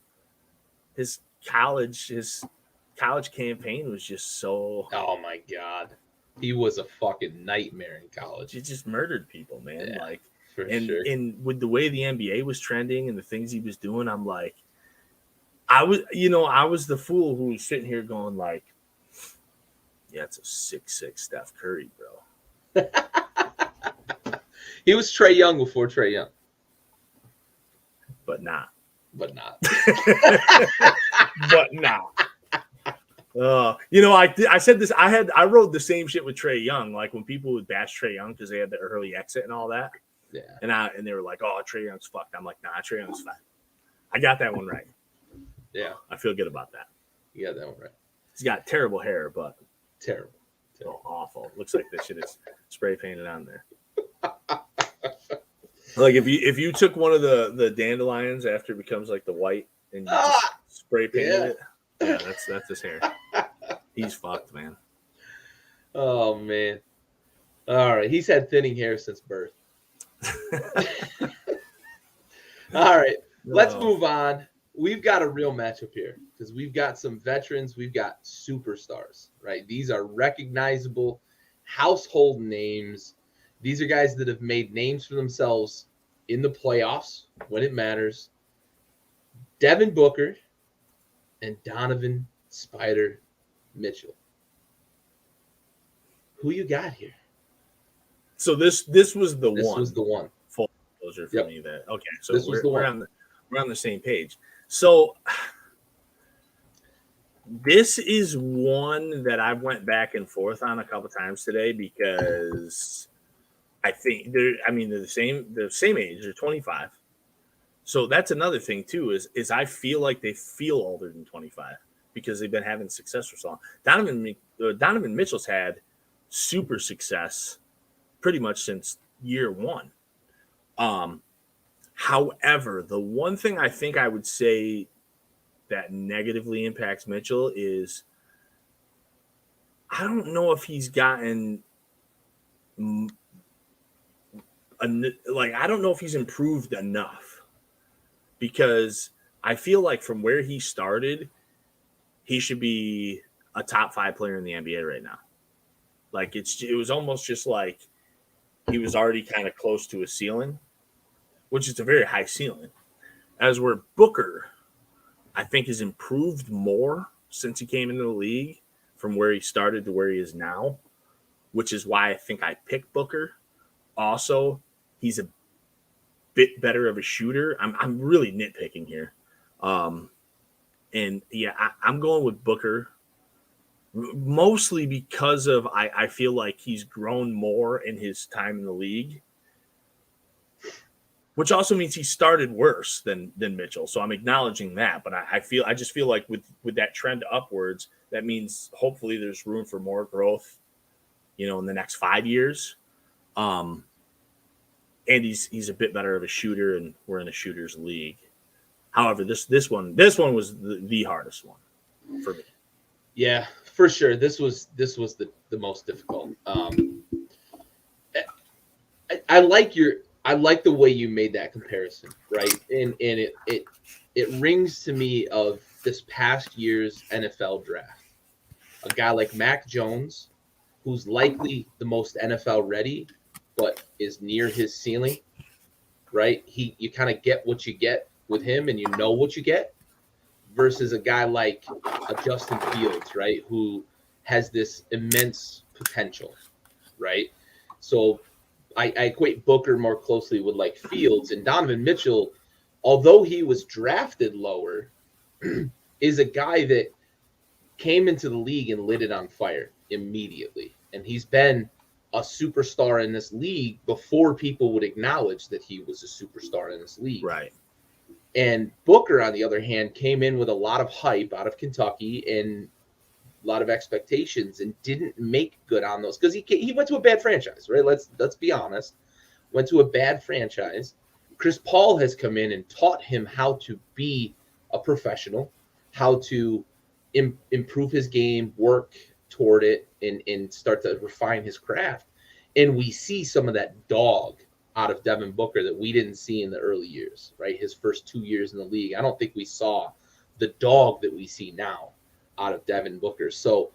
his college campaign was just so. Oh my god, he was a fucking nightmare in college. He just murdered people, man. Yeah. Like. Sure. And with the way the NBA was trending and the things he was doing, I'm like, I was the fool who was sitting here going like, yeah, it's a 6'6" Steph Curry, bro. He was Trae Young before Trae Young. But not. But not. I said this. I wrote the same shit with Trae Young. Like when people would bash Trae Young because they had the early exit and all that. Yeah. And they were like, "Oh, Trae Young's fucked." I'm like, "Nah, Trae Young's fine." I got that one right. Yeah, I feel good about that. You got that one right. He's got terrible hair, but terrible. Oh, awful. Looks like this shit is spray painted on there. Like if you took one of the dandelions after it becomes like the white and you just spray painted it, yeah, that's his hair. He's fucked, man. Oh man. All right, he's had thinning hair since birth. All right, let's move on. We've got a real matchup here because we've got some veterans. We've got superstars, right? These are recognizable household names. These are guys that have made names for themselves in the playoffs when it matters. Devin Booker and Donovan Spider Mitchell. Who you got here? So this was the one. This was the one. Full disclosure for me that okay. So this was we're on the same page. So this is one that I went back and forth on a couple times today because I think they're the same age. They're 25. So that's another thing too, is I feel like they feel older than 25 because they've been having success for so long. Donovan Mitchell's had super success pretty much since year one. However, the one thing I think I would say that negatively impacts Mitchell is I don't know if he's gotten I don't know if he's improved enough, because I feel like from where he started, he should be a top 5 player in the NBA right now. Like it was almost just like he was already kind of close to a ceiling, which is a very high ceiling. As where Booker, I think, has improved more since he came into the league from where he started to where he is now, which is why I think I picked Booker. Also, he's a bit better of a shooter. I'm really nitpicking here. And yeah, I'm going with Booker mostly because of I feel like he's grown more in his time in the league, which also means he started worse than Mitchell. So I'm acknowledging that, but I just feel like with that trend upwards, that means hopefully there's room for more growth, in the next 5 years. And he's a bit better of a shooter, and we're in a shooter's league. However, this one was the hardest one for me. Yeah, for sure. This was the most difficult. I like the way you made that comparison, right? And it rings to me of this past year's NFL draft. A guy like Mac Jones, who's likely the most NFL ready, but is near his ceiling, right? You kind of get what you get with him, and you know what you get, versus a guy like a Justin Fields, right, who has this immense potential, right? So I equate Booker more closely with like Fields, and Donovan Mitchell, although he was drafted lower, is a guy that came into the league and lit it on fire immediately. And he's been a superstar in this league before people would acknowledge that he was a superstar in this league. Right. And Booker, on the other hand, came in with a lot of hype out of Kentucky and a lot of expectations and didn't make good on those because he went to a bad franchise, right? Let's be honest. Went to a bad franchise. Chris Paul has come in and taught him how to be a professional, how to improve his game, work toward it, and start to refine his craft. And we see some of that dog out of Devin Booker that we didn't see in the early years, right? His first 2 years in the league. I don't think we saw the dog that we see now out of Devin Booker. So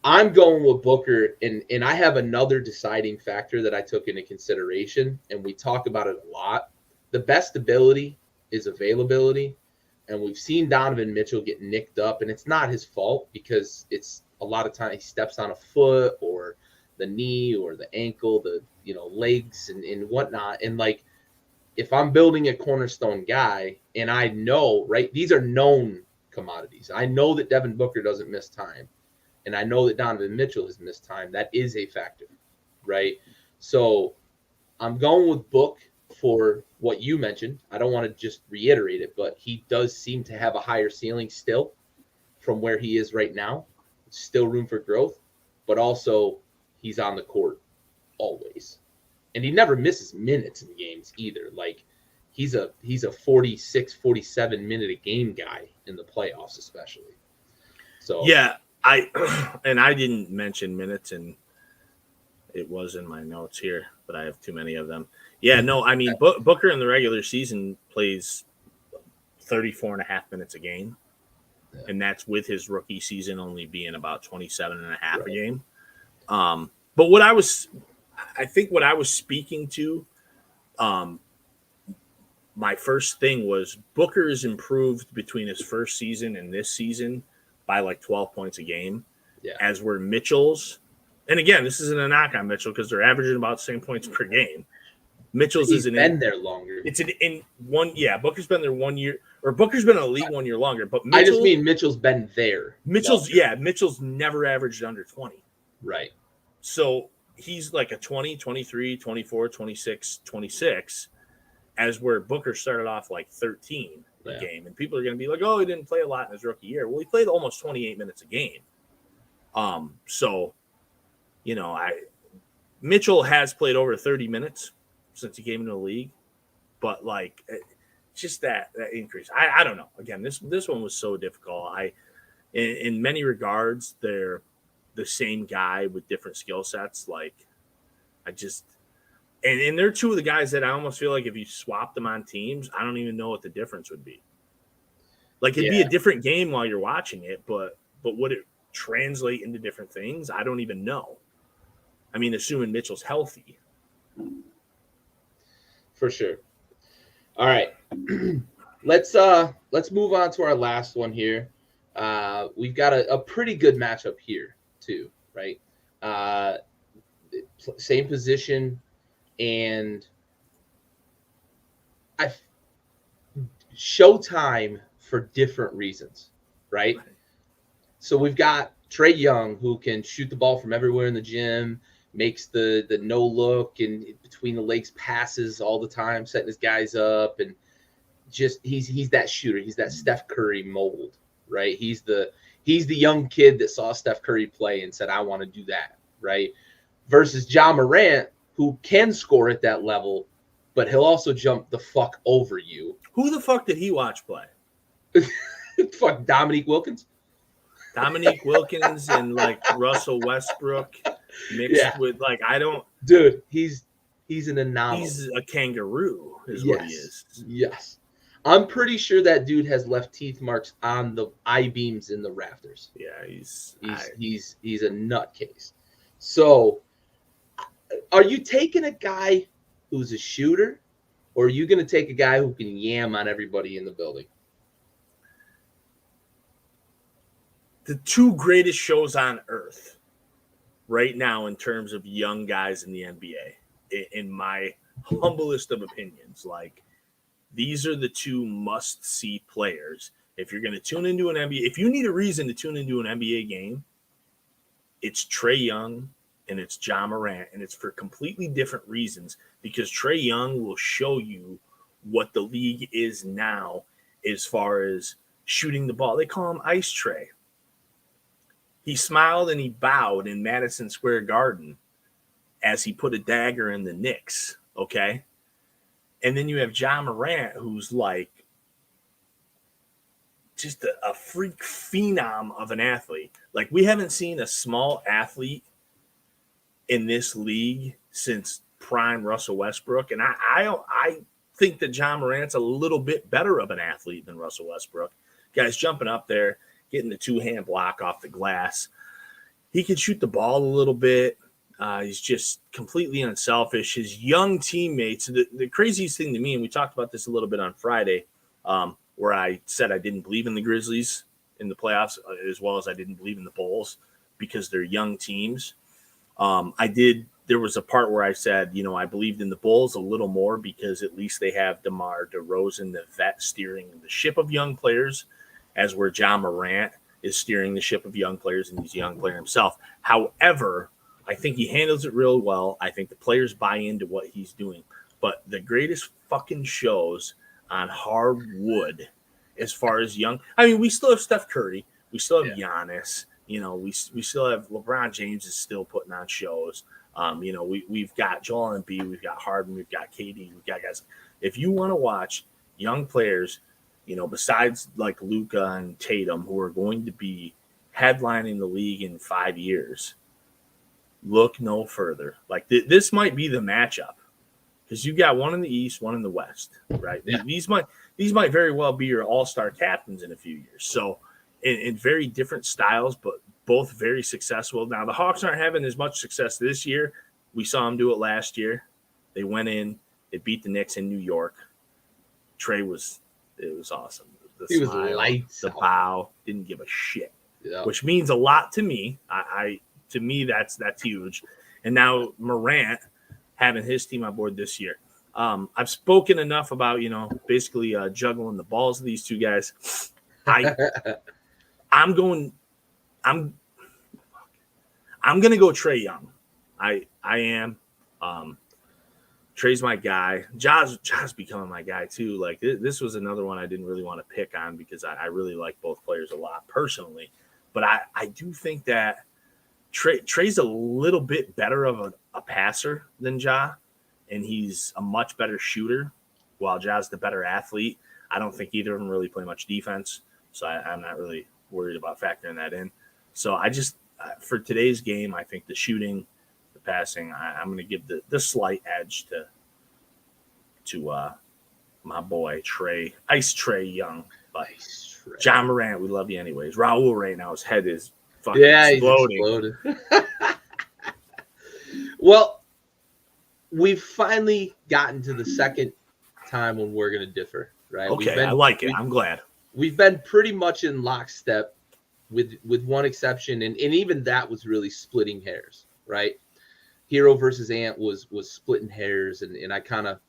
I'm going with Booker, and I have another deciding factor that I took into consideration, and we talk about it a lot. The best ability is availability, and we've seen Donovan Mitchell get nicked up, and it's not his fault because it's a lot of times he steps on a foot or the knee or the ankle, the legs and whatnot. And like, if I'm building a cornerstone guy and I know, right, these are known commodities. I know that Devin Booker doesn't miss time, and I know that Donovan Mitchell has missed time. That is a factor, right? So I'm going with Book for what you mentioned. I don't want to just reiterate it, but he does seem to have a higher ceiling still from where he is right now. Still room for growth, but also he's on the court always. And he never misses minutes in games either. Like he's a 46, 47 minute a game guy in the playoffs, especially. So yeah, I didn't mention minutes, and It was in my notes here, but I have too many of them. Yeah, no, I mean, Booker in the regular season plays 34 and a half minutes a game. Yeah. And that's with his rookie season only being about 27 and a half a game. But what I was speaking to, my first thing was Booker is improved between his first season and this season by like 12 points a game. Yeah. As were Mitchell's. And again, this isn't a knock on Mitchell because they're averaging about the same points per game. Mitchell's He's been there longer. It's in 1 year. Booker's been there 1 year, or Booker's been in the league 1 year longer. But I just mean Mitchell's been there. Mitchell's never averaged under 20. Right. So he's like a 20, 23, 24, 26, 26, as where Booker started off like 13 a game. And people are going to be like, oh, he didn't play a lot in his rookie year. Well, he played almost 28 minutes a game. So, Mitchell has played over 30 minutes since he came into the league, but like just that increase. I don't know. Again, this one was so difficult. In many regards, they're the same guy with different skill sets. Like and they're two of the guys that I almost feel like if you swapped them on teams, I don't even know what the difference would be. Like it'd be a different game while you're watching it, but would it translate into different things? I don't even know. I mean, assuming Mitchell's healthy. For sure. All right. Let's move on to our last one here. We've got a pretty good matchup here too, right? Same position, and Showtime for different reasons, right? So we've got Trae Young, who can shoot the ball from everywhere in the gym, makes the no look and between the legs passes all the time, setting his guys up, and just he's that shooter. He's that Steph Curry mold, right? He's the young kid that saw Steph Curry play and said, I want to do that, right? Versus Ja Morant, who can score at that level, but he'll also jump the fuck over you. Who the fuck did he watch play? Fuck Dominique Wilkins. Dominique Wilkins and like Russell Westbrook mixed with like dude, he's an anomaly. He's a kangaroo is what he is. Yes. I'm pretty sure that dude has left teeth marks on the I-beams in the rafters. Yeah, he's a nutcase. So are you taking a guy who's a shooter, or are you going to take a guy who can yam on everybody in the building? The two greatest shows on earth right now in terms of young guys in the NBA, in my humblest of opinions, like these are the two must-see players. If you're going to tune into an NBA, if you need a reason to tune into an NBA game, it's Trae Young and it's Ja Morant, and it's for completely different reasons because Trae Young will show you what the league is now as far as shooting the ball. They call him Ice Trae. He smiled and he bowed in Madison Square Garden as he put a dagger in the Knicks, okay? And then you have Ja Morant, who's like just a freak phenom of an athlete. Like we haven't seen a small athlete in this league since prime Russell Westbrook. And I think that Ja Morant's a little bit better of an athlete than Russell Westbrook. Guys jumping up there, getting the two-hand block off the glass. He can shoot the ball a little bit. He's just completely unselfish. His young teammates, the craziest thing to me, and we talked about this a little bit on Friday, where I said I didn't believe in the Grizzlies in the playoffs as well as I didn't believe in the Bulls because they're young teams. There was a part where I said, I believed in the Bulls a little more because at least they have DeMar DeRozan, the vet, steering the ship of young players, as where Ja Morant is steering the ship of young players, and he's a young player himself. However, I think he handles it real well. I think the players buy into what he's doing. But the greatest fucking shows on hardwood as far as young – I mean, we still have Steph Curry. We still have Giannis. We still have LeBron James is still putting on shows. We've got Joel Embiid. We've got Harden. We've got KD. We've got guys. If you want to watch young players – besides like Luka and Tatum, who are going to be headlining the league in 5 years, look no further. Like this might be the matchup because you got one in the East, one in the West, right? Yeah. These might very well be your all-star captains in a few years. So in very different styles, but both very successful. Now the Hawks aren't having as much success this year. We saw them do it last year. They went in, they beat the Knicks in New York. It was awesome. He was lights the out. bow, didn't give a shit, Yeah. which means a lot to me. To me, that's huge. And now Morant having his team on board this year. I've spoken enough about, basically juggling the balls of these two guys. I'm going to go Trae Young. I am. Trae's my guy. Ja's becoming my guy too. Like this was another one I didn't really want to pick on because I really like both players a lot personally. But I do think that Trae's a little bit better of a passer than Ja, and he's a much better shooter, while Ja's the better athlete. I don't think either of them really play much defense, so I'm not really worried about factoring that in. So I just for today's game, I think the shooting, the passing, I'm going to give the slight edge to my boy Trae, Ice Trae Young. But Ja Morant, we love you anyways. Raul right now, his head is fucking exploding. He's exploded. Well, we've finally gotten to the second time when we're going to differ, right? Okay, I like it. I'm glad. We've been pretty much in lockstep with one exception, and even that was really splitting hairs, right? Hero versus Ant was splitting hairs, and I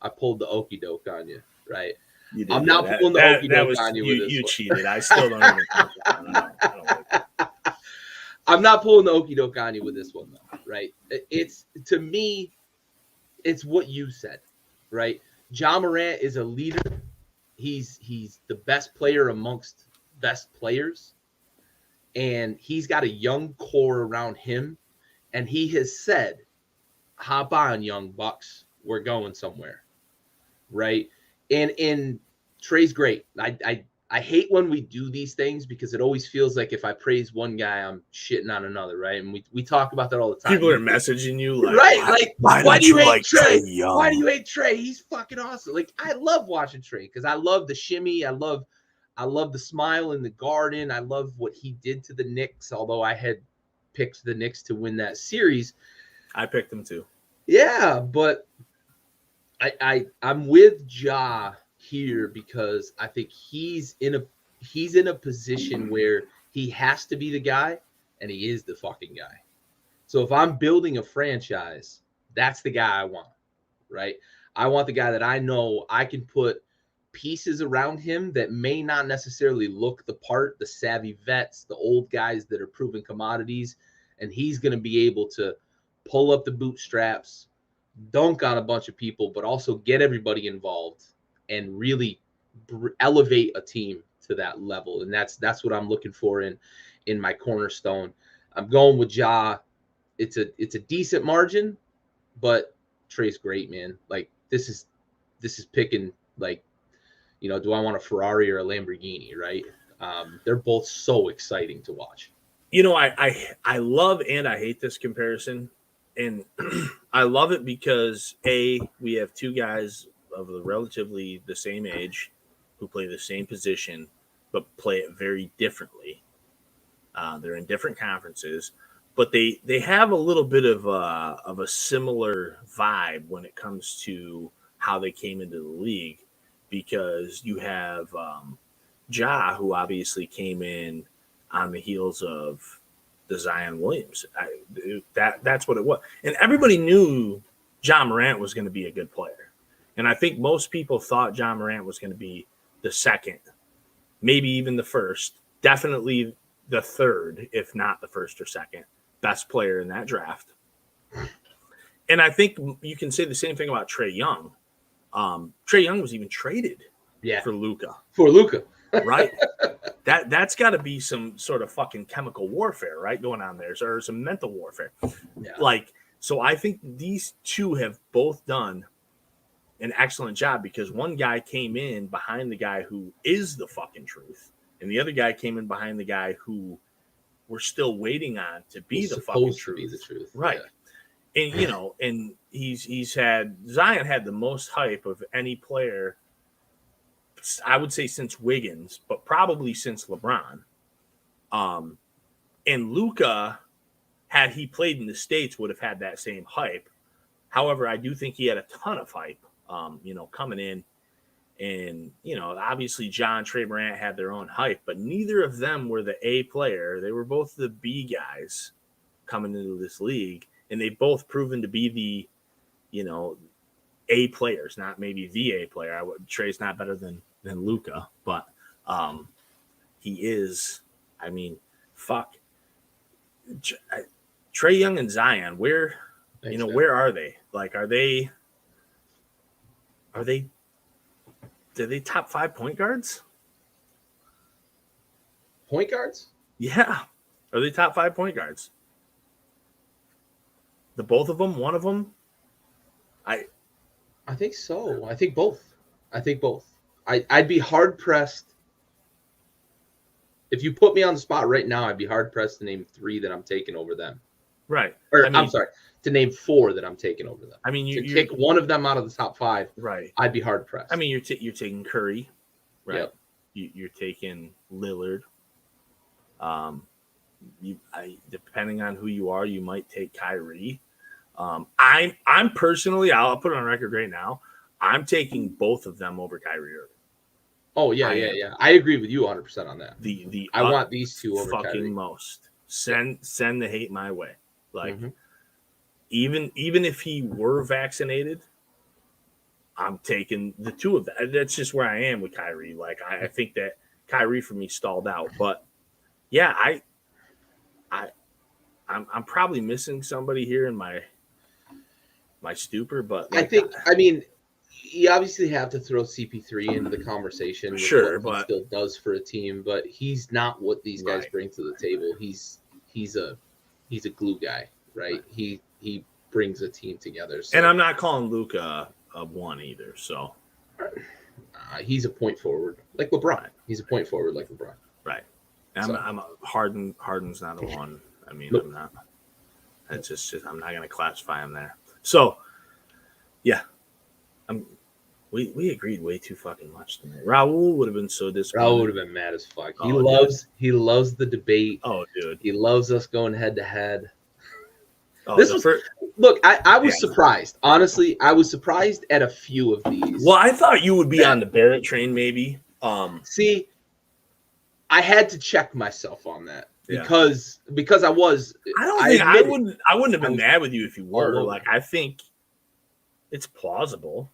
pulled the okey doke on you, right? You did, I'm not pulling the okey doke on you with this. You cheated. I still don't even think that. I don't like that. I'm not pulling the okey doke on you with this one, though, right? It's, to me, it's what you said, right? Ja Morant is a leader. He's the best player amongst best players, and he's got a young core around him, and he has said, hop on, young bucks, we're going somewhere, right? And Trae's great. I hate when we do these things because it always feels like if I praise one guy, I'm shitting on another, right? And we talk about that all the time. People are messaging you like, right? Why do you hate Trae? Why do you hate Trae? He's fucking awesome. Like, I love watching Trae because I love the shimmy. I love the smile in the garden. I love what he did to the Knicks. Although I had picked the Knicks to win that series, I picked them too. Yeah, but I'm with Ja here because I think he's in a position where he has to be the guy, and he is the fucking guy. So if I'm building a franchise, that's the guy I want, right? I want the guy that I know I can put pieces around him that may not necessarily look the part, the savvy vets, the old guys that are proven commodities, and he's going to be able to pull up the bootstraps, dunk on a bunch of people, but also get everybody involved and really elevate a team to that level. And that's what I'm looking for in my cornerstone. I'm going with Ja. It's a decent margin, but Trae's great, man. Like this is picking, like, do I want a Ferrari or a Lamborghini, right? They're both so exciting to watch. I love and I hate this comparison. And I love it because, we have two guys of relatively the same age who play the same position but play it very differently. They're in different conferences, but they have a little bit of a similar vibe when it comes to how they came into the league, because you have Ja, who obviously came in on the heels of the Zion Williams. That's what it was. And everybody knew Ja Morant was going to be a good player. And I think most people thought Ja Morant was going to be the second, maybe even the first, definitely the third, if not the first or second, best player in that draft. And I think you can say the same thing about Trae Young. Trae Young was even traded for Luka. Right? That's got to be some sort of fucking chemical warfare, right, going on there, or some mental warfare. Yeah. So I think these two have both done an excellent job, because one guy came in behind the guy who is the fucking truth, and the other guy came in behind the guy who we're still waiting on to be the fucking truth. To be the truth. Right. Yeah. and Zion had the most hype of any player, I would say, since Wiggins, but probably since LeBron. And Luka, had he played in the States, would have had that same hype. However, I do think he had a ton of hype, coming in. And, obviously John, Trey Morant had their own hype, but neither of them were the A player. They were both the B guys coming into this league, and they both proven to be the, A players, not maybe the A player. Trey's not better than Luka, but he is. I mean, fuck. Trey Young and Zion, where are they? Like, are they top 5 point guards? Point guards? Yeah. Are they top 5 point guards? The both of them? One of them? I think so. I think both. I'd be hard pressed. If you put me on the spot right now, I'd be hard pressed to name 3 that I'm taking over them. Right. I'm sorry, to name 4 that I'm taking over them. I mean, you kick one of them out of the top 5. Right. I'd be hard pressed. I mean, you're taking Curry, right? Yep. You're taking Lillard. Depending on who you are, you might take Kyrie. I'm personally, I'll put it on record right now, I'm taking both of them over Kyrie Irving. Oh yeah. I agree with you 100% on that. I want these two over fucking Kyrie. Most. Send the hate my way. Like, even if he were vaccinated, I'm taking the two of them. That's just where I am with Kyrie. Like, I think that Kyrie for me stalled out. But yeah, I'm probably missing somebody here in my stupor. But like, I mean, you obviously have to throw CP3 into the conversation. Sure, but he still does for a team, but he's not what these guys bring to the table. He's a glue guy, right? He brings a team together. So. And I'm not calling Luka a 1 either. So he's a point forward like LeBron. He's a point forward like LeBron. Right. I'm a Harden's not a 1. I mean, nope. I'm not. It's just I'm not going to classify him there. So yeah. We agreed way too fucking much tonight. Raul would have been so disappointed. Raul would have been mad as fuck. He loves the debate. Oh, dude. He loves us going head to head. Oh, look, I was surprised. Honestly, I was surprised at a few of these. Well, I thought you would be on the Barrett train, maybe. See, I had to check myself on that because I was. I wouldn't have been mad with you if you were. Like, I think it's plausible.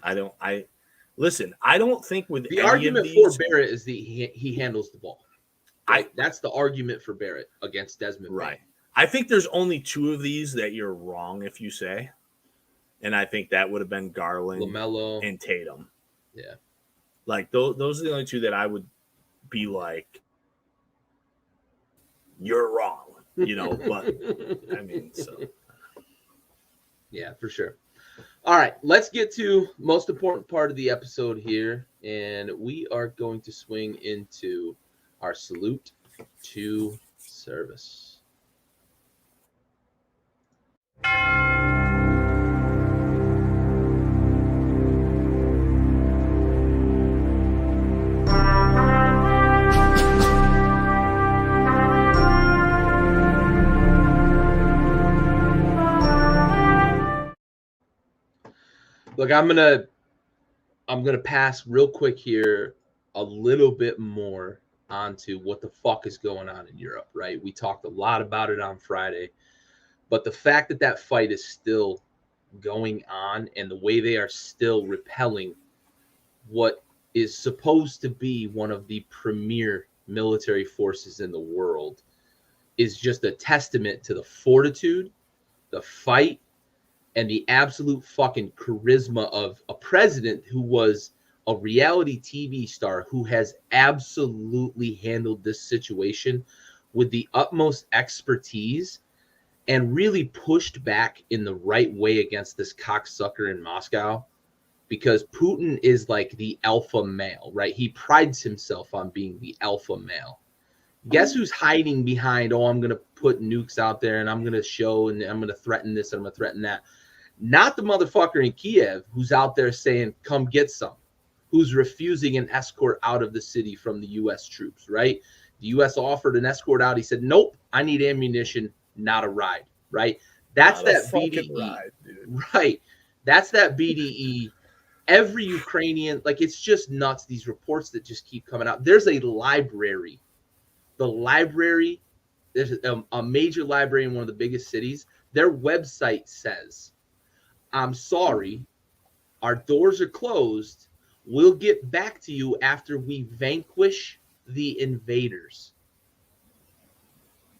I don't think with the argument for Barrett is he handles the ball. That's the argument for Barrett against Desmond. Right. I think there's only 2 of these that you're wrong if you say, and I think that would have been Garland, LaMelo, and Tatum. Yeah. Like those are the only 2 that I would be like, you're wrong, but I mean, so. Yeah, for sure. All right, let's get to most important part of the episode here, and we are going to swing into our salute to service. Look, I'm gonna pass real quick here a little bit more onto what the fuck is going on in Europe, right? We talked a lot about it on Friday, but the fact that fight is still going on and the way they are still repelling what is supposed to be one of the premier military forces in the world is just a testament to the fortitude, the fight, and the absolute fucking charisma of a president who was a reality TV star who has absolutely handled this situation with the utmost expertise and really pushed back in the right way against this cocksucker in Moscow, because Putin is like the alpha male, right? He prides himself on being the alpha male. Guess who's hiding behind, oh, I'm going to put nukes out there and I'm going to show and I'm going to threaten this and I'm going to threaten that. Not the motherfucker in Kiev who's out there saying, come get some, who's refusing an escort out of the city from the U.S. troops, right? The U.S. offered an escort out. He said, nope, I need ammunition, not a ride, right? That's not that BDE. Ride, dude. Right. That's that BDE. Every Ukrainian, like, it's just nuts, these reports that just keep coming out. There's a library. The library, there's a major library in one of the biggest cities. Their website says, I'm sorry, our doors are closed. We'll get back to you after we vanquish the invaders.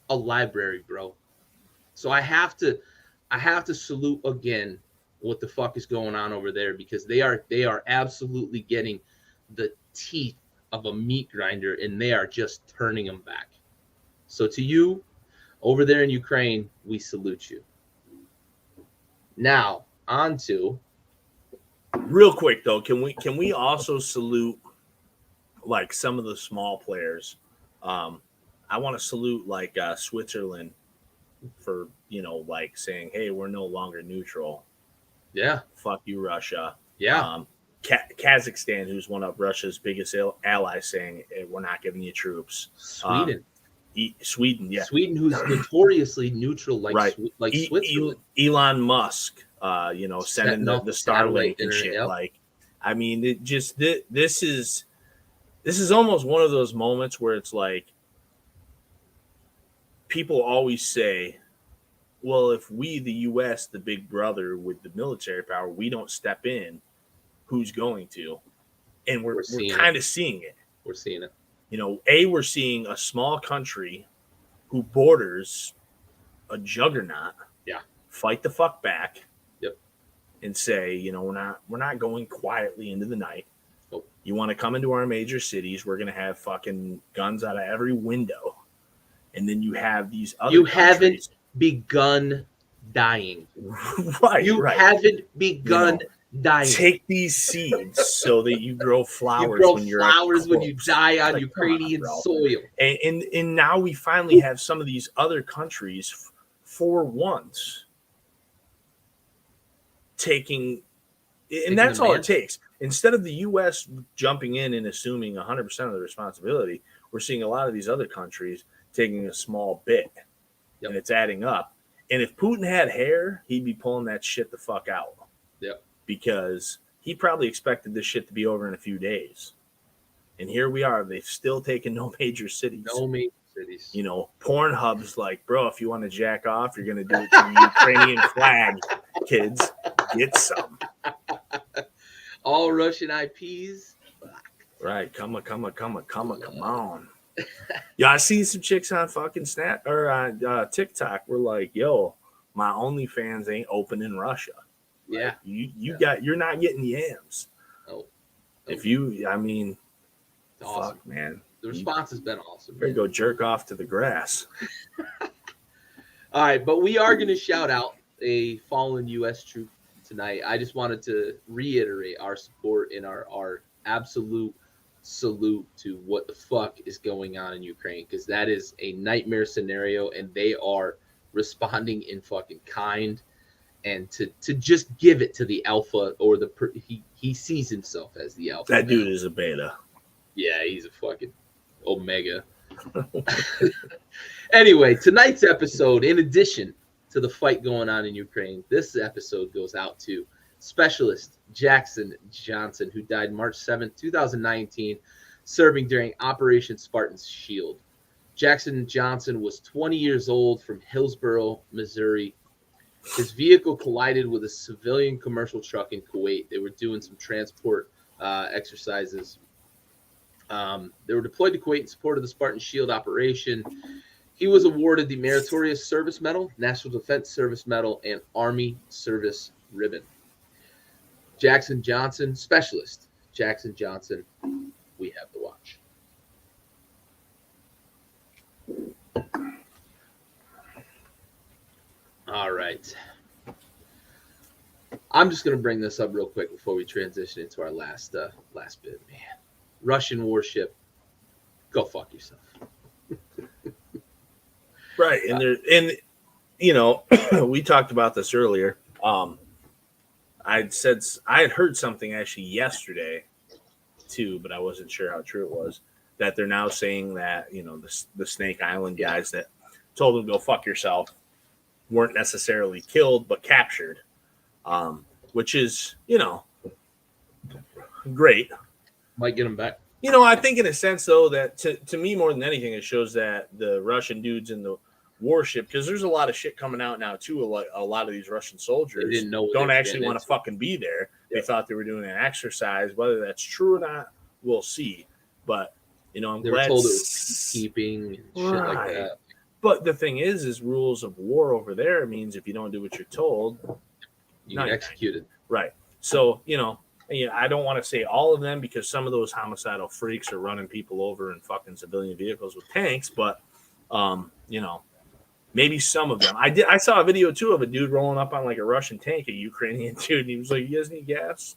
A library, bro. So I have to salute again what the fuck is going on over there, because they are absolutely getting the teeth of a meat grinder and they are just turning them back. So to you over there in Ukraine, we salute you. Now, on to real quick though, can we also salute like some of the small players? I want to salute like Switzerland for, like saying, hey, we're no longer neutral. Yeah. Fuck you, Russia. Yeah. Kazakhstan, who's one of Russia's biggest allies, saying, hey, we're not giving you troops. Sweden. Sweden, yeah. Sweden, who's notoriously neutral, like right. Switzerland. Elon Musk, sending the Starlink and shit. Yep. Like, I mean, it just this is almost one of those moments where it's like people always say, well, if we, the U.S., the big brother with the military power, we don't step in, who's going to? And we're kind of seeing it. We're seeing it. We're seeing a small country who borders a juggernaut. Yeah. Fight the fuck back. Yep. And say, we're not going quietly into the night. Nope. You want to come into our major cities, we're going to have fucking guns out of every window. And then you have these other countries. Haven't begun dying. Right. You haven't begun dying. Take these seeds so that you grow flowers when you die on Ukrainian soil. And now we finally have some of these other countries for once taking that's all it takes. Instead of the U.S. jumping in and assuming 100% of the responsibility, we're seeing a lot of these other countries taking a small bit. Yep. And it's adding up. And if Putin had hair, he'd be pulling that shit the fuck out. Yep. Because he probably expected this shit to be over in a few days. And here we are. They've still taken no major cities. No major cities. Pornhub's like, bro, if you want to jack off, you're going to do it to the Ukrainian flag. Kids, get some. All Russian IPs. Right. Come on. Yeah, I see some chicks on fucking Snap or on TikTok. We're like, yo, my OnlyFans ain't open in Russia. Yeah, like, you're not getting yams. Oh, if you, I mean, awesome, fuck, man. The response has been awesome. Better go jerk off to the grass. All right, but we are going to shout out a fallen U.S. troop tonight. I just wanted to reiterate our support and our absolute salute to what the fuck is going on in Ukraine, because that is a nightmare scenario, and they are responding in fucking kind, and to just give it to the alpha, or he sees himself as the alpha. That dude is a beta. Yeah, he's a fucking omega. Anyway, tonight's episode, in addition to the fight going on in Ukraine, this episode goes out to Specialist Jackson Johnson, who died March 7th, 2019, serving during Operation Spartan's Shield. Jackson Johnson was 20 years old from Hillsborough, Missouri. His vehicle collided with a civilian commercial truck in Kuwait. They were doing some transport exercises. They were deployed to Kuwait in support of the Spartan Shield operation. He was awarded the Meritorious Service Medal, National Defense Service Medal, and Army Service Ribbon. Jackson Johnson, Specialist Jackson Johnson, we have to watch. All right. I'm just going to bring this up real quick before we transition into our last bit, man. Russian warship, go fuck yourself. Right. And we talked about this earlier. I had heard something actually yesterday too, but I wasn't sure how true it was, that they're now saying that, the Snake Island guys that told them go fuck yourself weren't necessarily killed, but captured, which is, great. Might get them back. I think in a sense, though, that to me, more than anything, it shows that the Russian dudes in the warship, because there's a lot of shit coming out now, too. A lot of these Russian soldiers don't actually want to fucking be there. They thought they were doing an exercise. Whether that's true or not, we'll see. But, I'm they glad. They were told it was peacekeeping and shit like that. But the thing is rules of war over there means if you don't do what you're told, you get executed. Right. So, I don't want to say all of them because some of those homicidal freaks are running people over in fucking civilian vehicles with tanks, but maybe some of them. I saw a video too of a dude rolling up on like a Russian tank, a Ukrainian dude, and he was like, "You guys need gas?"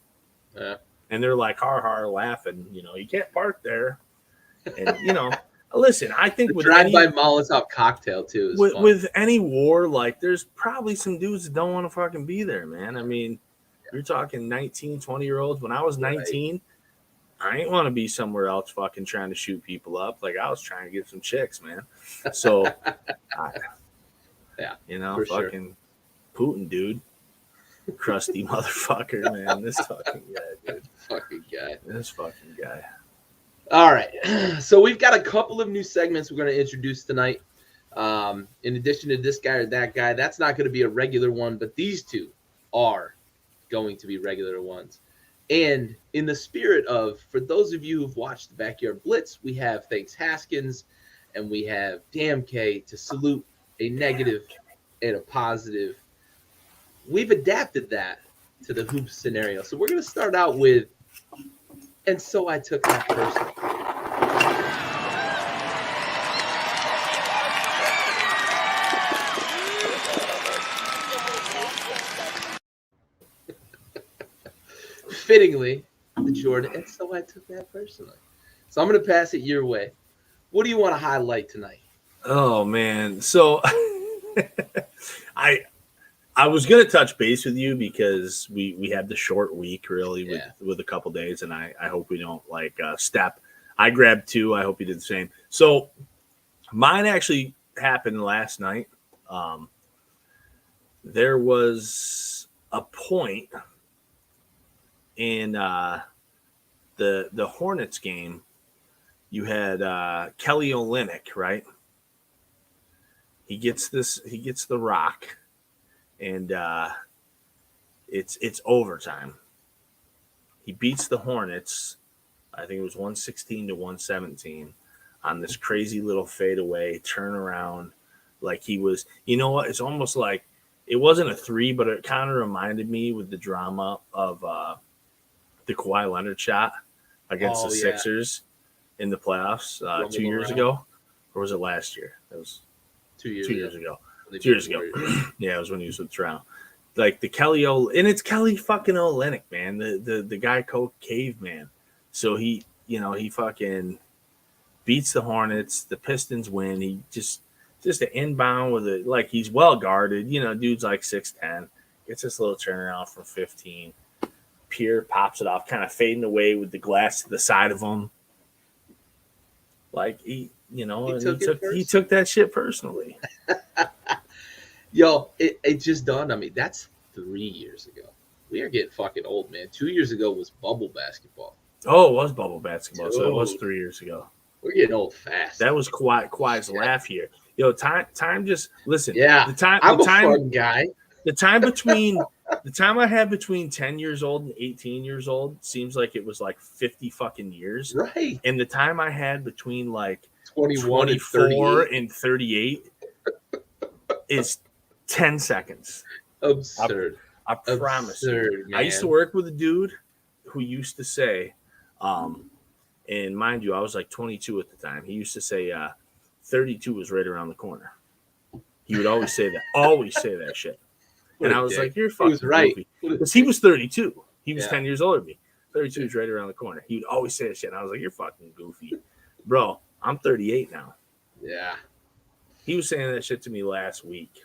Yeah. And they're like, har laughing. You can't park there. And listen, I think with drive-by Molotov cocktail too is fun. With any war, like there's probably some dudes that don't want to fucking be there, man. I mean, you're talking 19, 20-year-olds. When I was 19, I didn't want to be somewhere else fucking trying to shoot people up. Like I was trying to get some chicks, man. So, fucking sure. Putin, dude. Crusty motherfucker, man. This fucking guy, dude. This fucking guy. All right. So we've got a couple of new segments we're going to introduce tonight. In addition to this guy or that guy, that's not going to be a regular one, but these two are going to be regular ones. And in the spirit of, for those of you who've watched the Backyard Blitz, we have Thanks Haskins and we have Damn K to salute a negative and a positive. We've adapted that to the hoop scenario. So we're going to start out with, and so I took that personally. Fittingly, the Jordan, and so I took that personally. So I'm going to pass it your way. What do you want to highlight tonight? Oh, man. So I was going to touch base with you because we had the short week, really, with a couple days, and I hope we don't, step. I grabbed two. I hope you did the same. So mine actually happened last night. There was a point in the Hornets game. You had Kelly Olynyk, right? He gets the rock, and it's overtime. He beats the Hornets. I think it was 116 to 117 on this crazy little fadeaway turnaround. Like he was, you know what? It's almost like it wasn't a three, but it kind of reminded me with the drama of the Kawhi Leonard shot against the Sixers in the playoffs 2 years ago, or was it last year? It was 2 years ago. 2 years ago. Yeah, it was when he was with Toronto. Like the and it's Kelly fucking Olynyk, man. The guy caveman. So he fucking beats the Hornets. The Pistons win. He just an inbound with it, like he's well guarded. Dude's like 6'10", gets this little turnaround from 15. Pierre pops it off, kind of fading away with the glass to the side of him. Like he took that shit personally. Yo, it just dawned on me. That's 3 years ago. We are getting fucking old, man. 2 years ago was bubble basketball. Oh, it was bubble basketball. So it was 3 years ago. We're getting old fast. That was Kawhi's laugh here. Yo, time just listen. Yeah, I'm a fun guy. The time I had between 10 years old and 18 years old seems like it was like 50 fucking years. Right. And the time I had between like 21 24 and 38 is 10 seconds. Absurd. I promise you. Man. I used to work with a dude who used to say, and mind you, I was like 22 at the time. He used to say 32 was right around the corner. He would always say that. Always say that shit. And I was like, you're fucking right. goofy. Because he was 32. He was 10 years older than me. 32 is right around the corner. He would always say that shit. And I was like, you're fucking goofy. Bro, I'm 38 now. Yeah. He was saying that shit to me last week.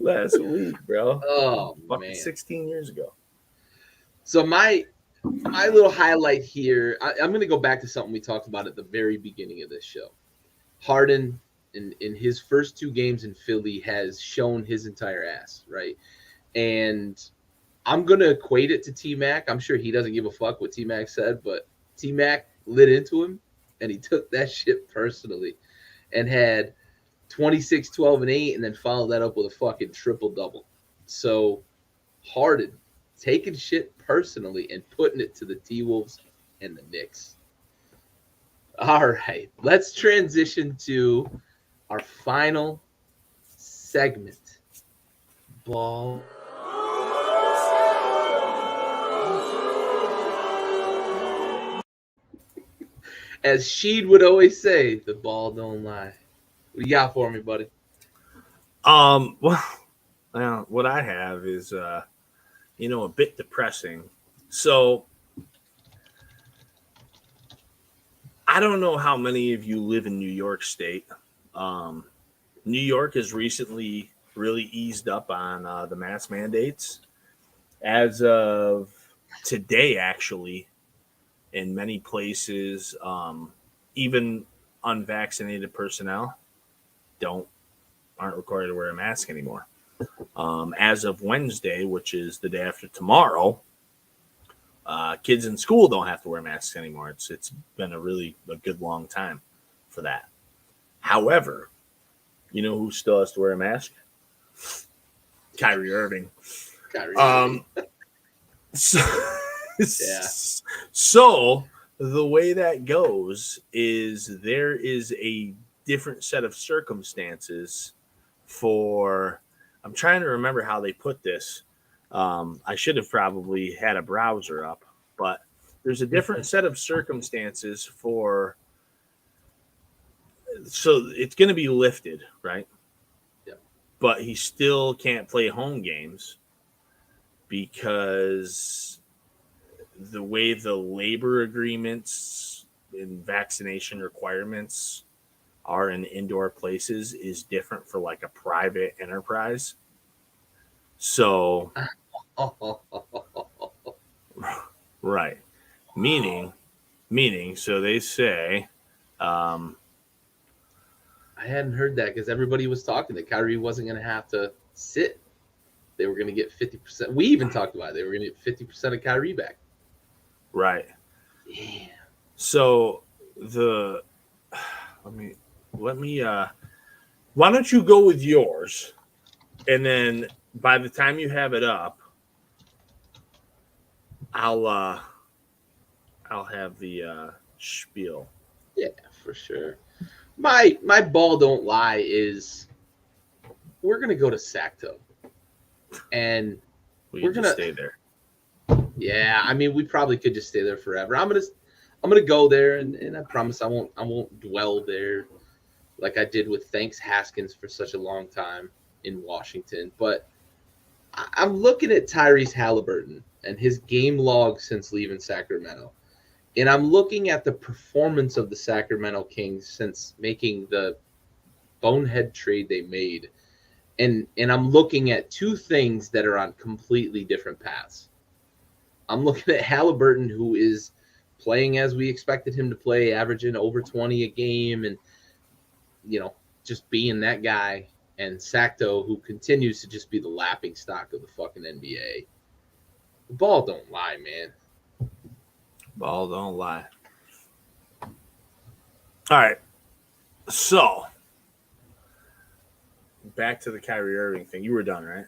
last week, bro. Oh, fucking man. 16 years ago. So my little highlight here, I'm going to go back to something we talked about at the very beginning of this show. Harden, in his first 2 games in Philly, has shown his entire ass, right? And I'm going to equate it to T-Mac. I'm sure he doesn't give a fuck what T-Mac said, but T-Mac lit into him, and he took that shit personally and had 26, 12, and 8, and then followed that up with a fucking triple-double. So Harden taking shit personally and putting it to the T-Wolves and the Knicks. All right, let's transition to our final segment. Ball. As Sheed would always say, the ball don't lie. What you got for me, buddy? Well, what I have is a bit depressing. So I don't know how many of you live in New York State. New York has recently really eased up on the mask mandates. As of today, actually, in many places, even unvaccinated personnel aren't required to wear a mask anymore. As of Wednesday, which is the day after tomorrow, kids in school don't have to wear masks anymore. It's been a good long time for that. However, you know who still has to wear a mask? Kyrie Irving. So, Yeah. So the way that goes is there is a different set of circumstances for. I'm trying to remember how they put this. I should have probably had a browser up, but there's a different set of circumstances for. So it's going to be lifted, right? Yeah. But he still can't play home games because the way the labor agreements and vaccination requirements are in indoor places is different for like a private enterprise. So, right. Meaning, so they say, I hadn't heard that because everybody was talking that Kyrie wasn't going to have to sit. They were going to get 50%. We even talked about it. They were going to get 50% of Kyrie back. Right. Yeah. So let me why don't you go with yours, and then by the time you have it up, I'll have the spiel. Yeah, for sure. My ball don't lie is we're gonna go to Sacto, and we're gonna stay there. Yeah, I mean we probably could just stay there forever. I'm gonna go there, and I promise I won't dwell there like I did with Thanks Haskins for such a long time in Washington. But I'm looking at Tyrese Halliburton and his game log since leaving Sacramento. And I'm looking at the performance of the Sacramento Kings since making the bonehead trade they made. And I'm looking at 2 things that are on completely different paths. I'm looking at Halliburton, who is playing as we expected him to play, averaging over 20 a game and, just being that guy. And Sacto, who continues to just be the laughing stock of the fucking NBA. The ball don't lie, man. Ball don't lie. All right. So, back to the Kyrie Irving thing. You were done, right?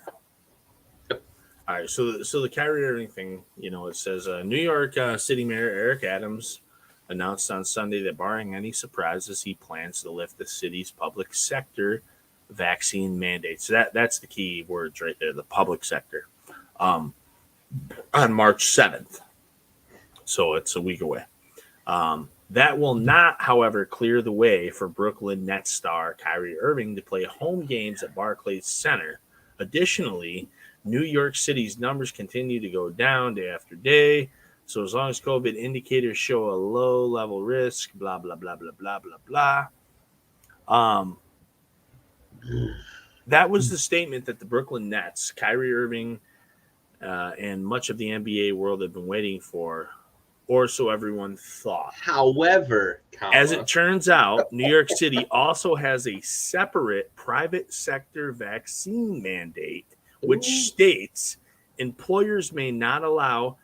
Yep. All right. So the Kyrie Irving thing, it says New York City Mayor Eric Adams announced on Sunday that barring any surprises, he plans to lift the city's public sector vaccine mandates. So that's the key words right there, the public sector, on March 7th. So it's a week away. That will not, however, clear the way for Brooklyn Nets star Kyrie Irving to play home games at Barclays Center. Additionally, New York City's numbers continue to go down day after day. So as long as COVID indicators show a low level risk, blah, blah, blah, blah, blah, blah, blah. That was the statement that the Brooklyn Nets, Kyrie Irving, and much of the NBA world had been waiting for, or so everyone thought. However, as it turns out, New York City also has a separate private sector vaccine mandate, which states employers may not allow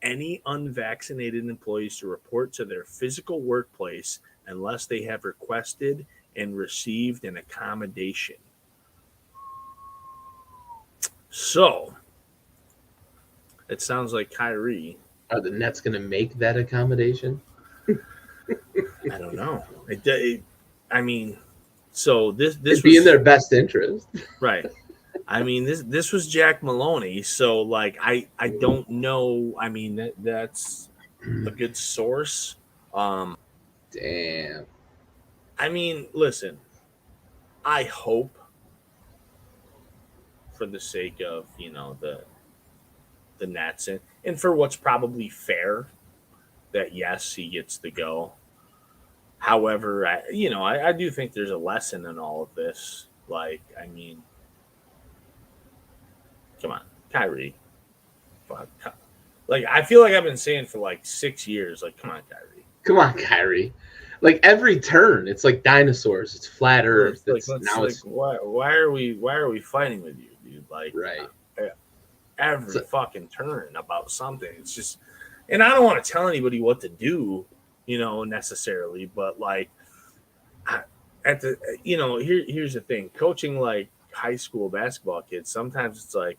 any unvaccinated employees to report to their physical workplace unless they have requested and received an accommodation. So, it sounds like Kyrie. Are the Nets going to make that accommodation? I don't know. I mean, so this It'd be in their best interest, right? I mean, this was Jack Maloney, so like I don't know. I mean that's a good source. Damn. I mean, listen. I hope, for the sake of the Nets and for what's probably fair, that yes, he gets to go. However, I do think there's a lesson in all of this. Like, I mean, come on, Kyrie. Like, I feel like I've been saying for like 6 years, like, come on, Kyrie. Come on, Kyrie. Like every turn, it's like dinosaurs. It's flat Earth. Why are we fighting with you, dude? Like, right. Every fucking turn about something. It's just, and I don't want to tell anybody what to do, necessarily, but like, here's the thing: coaching like high school basketball kids, sometimes it's like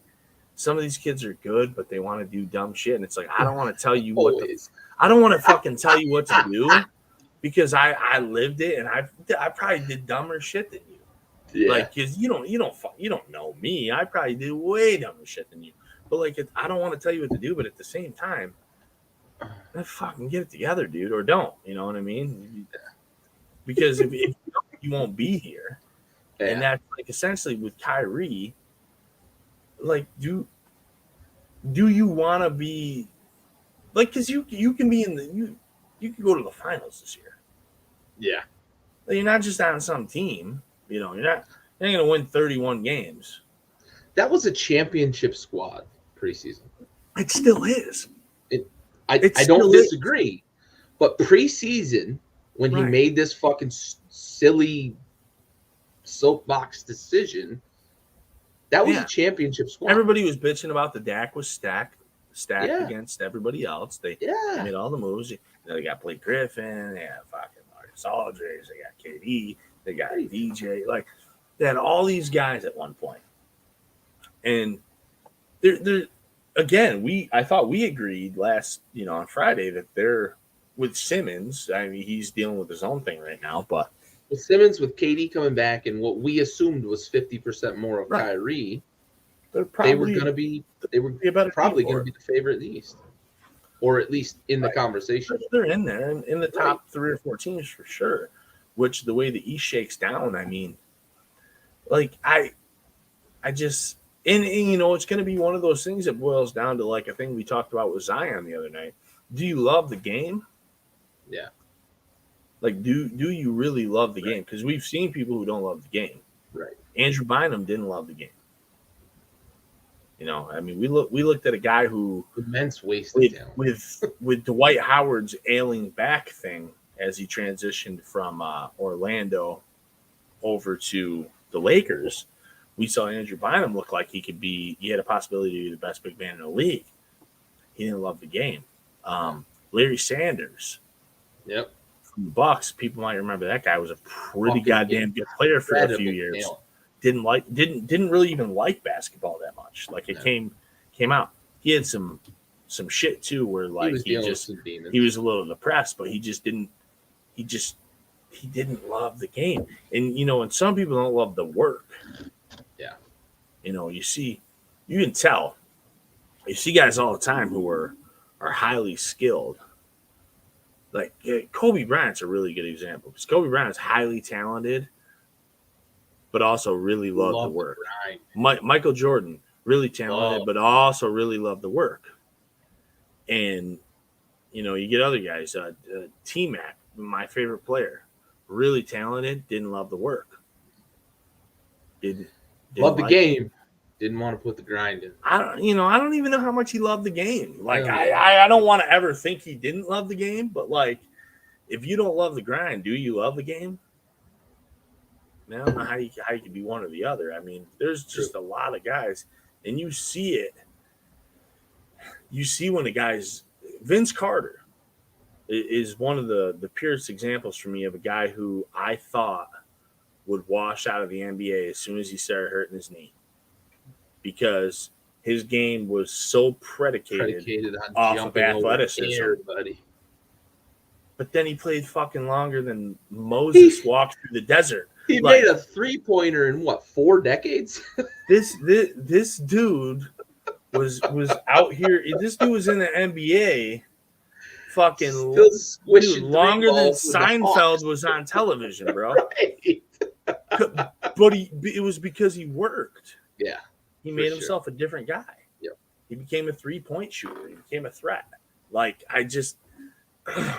some of these kids are good, but they want to do dumb shit, and it's like I don't want to tell you I don't want to fucking tell you what to do because I lived it and I probably did dumber shit than you. Yeah. Like, because you don't know me. I probably did way dumber shit than you. But like, I don't want to tell you what to do, but at the same time, let's fucking get it together, dude, or don't. You know what I mean? Because if you don't, you won't be here. Yeah. And that's like essentially with Kyrie. Like, do you want to be like? Because you can be you can go to the finals this year. Yeah, like, you're not just on some team. You're not going to win 31 games. That was a championship squad preseason. It still is. I don't disagree, but preseason when he made this fucking silly soapbox decision. That was a championship squad. Everybody was bitching about the Dak was stacked against everybody else. They made all the moves. They got Blake Griffin. They got fucking Marcus Aldridge. They got KD. They got DJ. Like, they had all these guys at one point. And they're again, I thought we agreed last, on Friday that they're with Simmons. I mean, he's dealing with his own thing right now, but with Simmons, with KD coming back, and what we assumed was 50% more of Kyrie, they were going to be probably going to be the favorite in the East, or at least in the conversation. They're in there in the top 3 or 4 teams for sure. Which the way the East shakes down, I mean, like I just and it's going to be one of those things that boils down to like a thing we talked about with Zion the other night. Do you love the game? Yeah. Like, do you really love the game? Because we've seen people who don't love the game. Right. Andrew Bynum didn't love the game. I mean, we looked at a guy who immense wasted talent with Dwight Howard's ailing back thing as he transitioned from Orlando over to the Lakers. We saw Andrew Bynum look like he had a possibility to be the best big man in the league. He didn't love the game. Larry Sanders. Yep. From the Bucks, people might remember that guy was a pretty goddamn good player for a few years. Didn't really even like basketball that much. Like, it came out. He had some shit too where like he was a little depressed, but he didn't love the game. And and some people don't love the work. Yeah. You can tell. You see guys all the time who are highly skilled. Like Kobe Bryant's a really good example because Kobe Bryant is highly talented, but also really loved the work. Michael Jordan, really talented, but also really loved the work. And you get other guys. T-Mac, my favorite player, really talented, didn't love the work. Didn't Love the like game. Didn't want to put the grind in. I don't even know how much he loved the game. Like, I don't want to ever think he didn't love the game, but like, if you don't love the grind, do you love the game? I don't know how you can be one or the other. I mean, there's just a lot of guys, and you see it. You see when the guys, Vince Carter is one of the purest examples for me of a guy who I thought would wash out of the NBA as soon as he started hurting his knee, because his game was so predicated on off jumping of athleticism. over air, buddy. But then he played fucking longer than Moses walked through the desert. He made a 3-pointer in what, 4 decades? This dude was out here. This dude was in the NBA, fucking longer than Seinfeld was on television, bro. Right. But it was because he worked. Yeah, he made himself a different guy. Yep. He became a 3-point shooter. He became a threat. Like,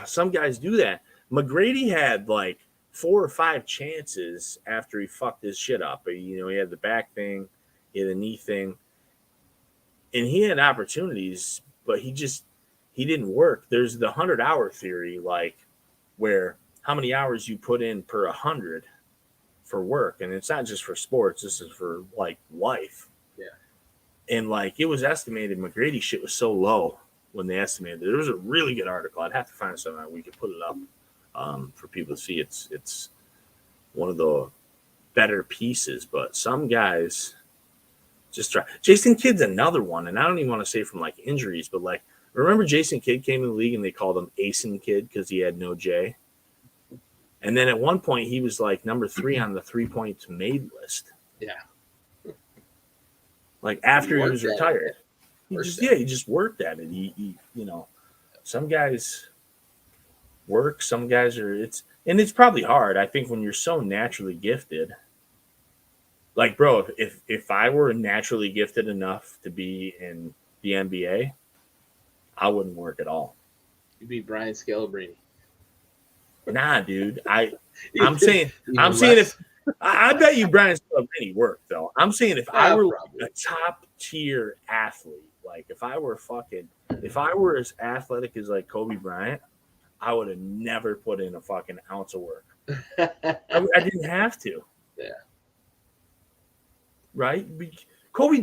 some guys do that. McGrady had like 4 or 5 chances after he fucked his shit up. He had the back thing, he had the knee thing, and he had opportunities, but he didn't work. There's the 100-hour theory, like, where how many hours you put in per 100 for work, and it's not just for sports. This is for like life. Yeah. And like, it was estimated McGrady shit was so low when they estimated it. There was a really good article. I'd have to find something. We could put it up for people to see. It's one of the better pieces, but some guys just try. Jason Kidd's another one, and I don't even want to say from like injuries, but like, remember Jason Kidd came in the league and they called him Asen Kidd because he had no J. And then at one point he was like number 3 on the 3-point made list. Yeah. Like, after he was retired. He just worked at it. He some guys work, some guys it's probably hard. I think when you're so naturally gifted, like, bro, if I were naturally gifted enough to be in the NBA, I wouldn't work at all. You'd be Brian Scalabrine. Nah, dude. I'm saying if I bet you Brian Scalabrine worked though. I'm saying if I were a top tier athlete, like if I were as athletic as like Kobe Bryant, I would have never put in a fucking ounce of work. I didn't have to. Yeah. Right? Kobe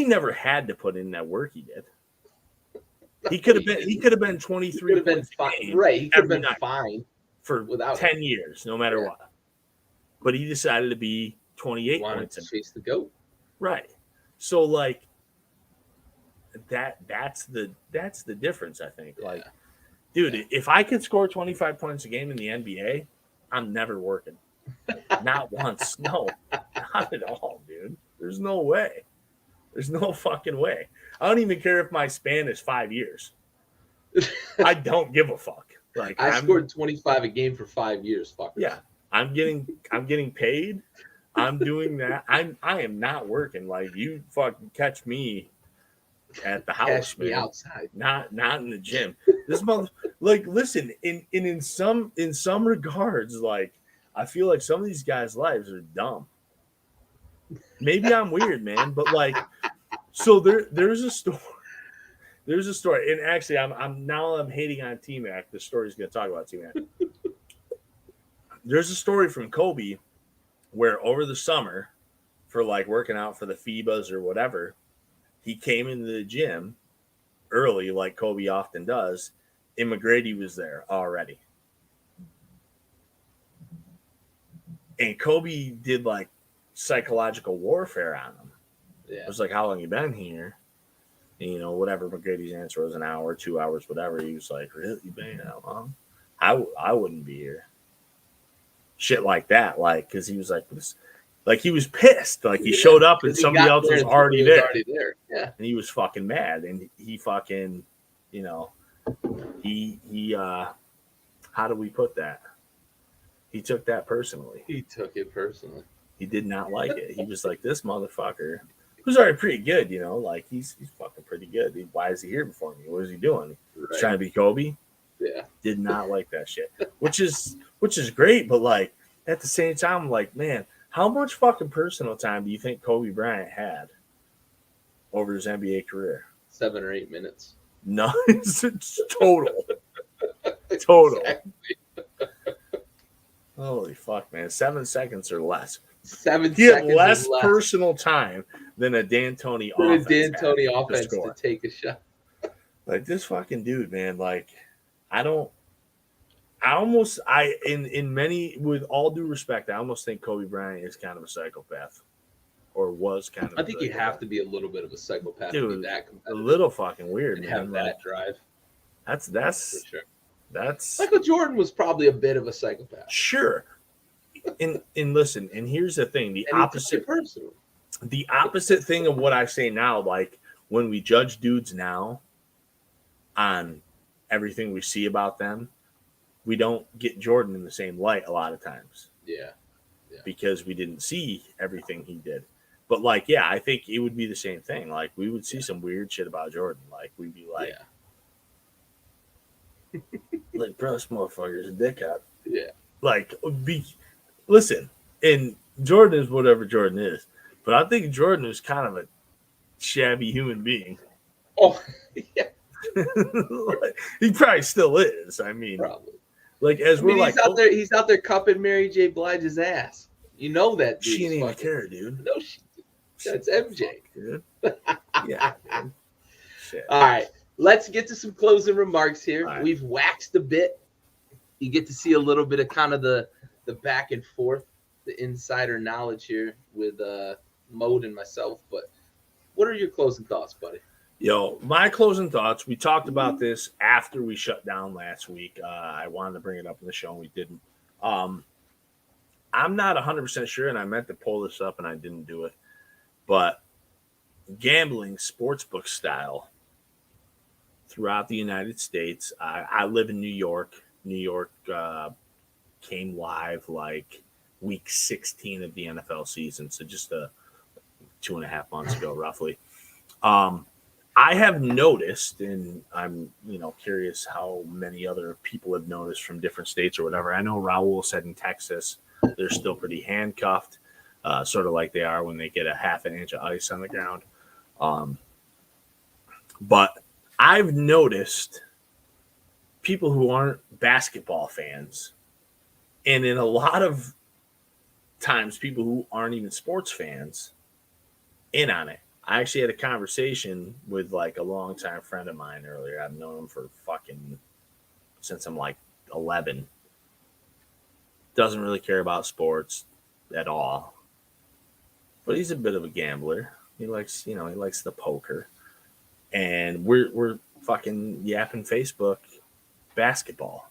never had to put in that work he did. He could have been 23 points a game. Right. He could have been fine for 10 years, no matter what. But he decided to be 28 points to chase the GOAT. Right. So like that's the difference, I think. Yeah. Like, dude, if I could score 25 points a game in the NBA, I'm never working. Not once. No, not at all, dude. There's no way. There's no fucking way. I don't even care if my span is 5 years. I don't give a fuck. Like, I scored 25 a game for 5 years. Fuckers. Yeah, I'm getting paid. I'm doing that. I am not working. Like, you fucking catch me at the house, catch me man. Outside, not in the gym. This month, like, listen, in some regards, like, I feel like some of these guys' lives are dumb. Maybe I'm weird, man, but like, so there's a story. There's a story, and actually, I'm hating on T-Mac. The story's going to talk about T-Mac. There's a story from Kobe where over the summer, for like working out for the FIBAs or whatever, he came into the gym early, like Kobe often does, and McGrady was there already. And Kobe did like psychological warfare on him. Yeah. It was like, how long you been here? And, whatever McGrady's answer was, an hour, 2 hours, whatever. He was like, really? You been that long? I wouldn't be here. Shit like that. Like, because he was like, this, like, he was pissed. Like, he showed up and somebody else was already there. Yeah. And he was fucking mad. And he fucking, he how do we put that? He took that personally. He took it personally. He did not like it. He was like, this motherfucker. who's already pretty good, you know, like he's fucking pretty good. Why is he here before me? What is he doing? Right. He's trying to be Kobe. Yeah. Did not like that shit. Which is great, but like at the same time, I'm like, man, how much fucking personal time do you think Kobe Bryant had over his NBA career? 7 or 8 minutes. No, it's total. Total. Exactly. Holy fuck, man. 7 seconds or less. 7 he seconds. He had less personal time than a D'Antoni offense. D'Antoni offense to take a shot. Like this fucking dude, man. Like, in many, with all due respect, I almost think Kobe Bryant is kind of a psychopath. Or was kind of. I think you have to be a little bit of a psychopath to be that competitive. A little fucking weird, man. Have that drive. That's for sure. That's Michael Jordan was probably a bit of a psychopath. Sure. And listen, and here's the thing: the opposite thing of what I say now, like when we judge dudes now on everything we see about them, we don't get Jordan in the same light a lot of times. Yeah. Because we didn't see everything he did. But like, yeah, I think it would be the same thing. Like we would see some weird shit about Jordan. Like we'd be like, like, bro, this motherfucker's a dickhead. Yeah. Like, listen, and Jordan is whatever Jordan is, but I think Jordan is kind of a shabby human being. Oh, yeah. Like, he probably still is. I mean, probably. Like, as we're like, he's out there cupping Mary J. Blige's ass. You know that. She didn't even care, dude. No, that's MJ. Dude. Yeah. Dude. Shit. All right. Let's get to some closing remarks here. Right. We've waxed a bit. You get to see a little bit of kind of the back and forth, the insider knowledge here with Mode and myself. But what are your closing thoughts, buddy? Yo, my closing thoughts. We talked about this after we shut down last week. I wanted to bring it up in the show, and we didn't. I'm not 100% sure, and I meant to pull this up, and I didn't do it. But gambling, sportsbook style, throughout the United States. I live in New York. New York came live like week 16 of the NFL season, so just 2.5 months ago, roughly. I have noticed, and I'm curious how many other people have noticed from different states or whatever. I know Raul said in Texas they're still pretty handcuffed, sort of like they are when they get a half an inch of ice on the ground. But I've noticed people who aren't basketball fans, and in a lot of times people who aren't even sports fans, in on it. I actually had a conversation with like a longtime friend of mine earlier. I've known him for since I'm like 11. Doesn't really care about sports at all, but he's a bit of a gambler. He likes the poker. And we're fucking yapping Facebook basketball.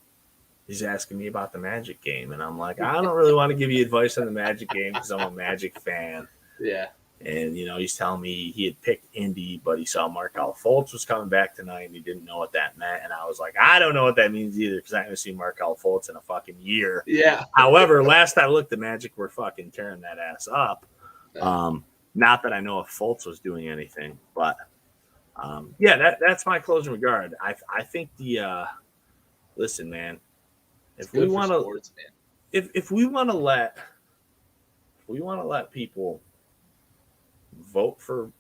He's asking me about the Magic game, and I'm like, I don't really want to give you advice on the Magic game because I'm a Magic fan. Yeah. And he's telling me he had picked Indy, but he saw Markelle Fultz was coming back tonight, and he didn't know what that meant. And I was like, I don't know what that means either because I haven't seen Markelle Fultz in a fucking year. Yeah. However, last I looked, the Magic were fucking tearing that ass up. Not that I know if Fultz was doing anything, but. That's my closing regard. I think listen, man. If we want to, if we want to let people vote for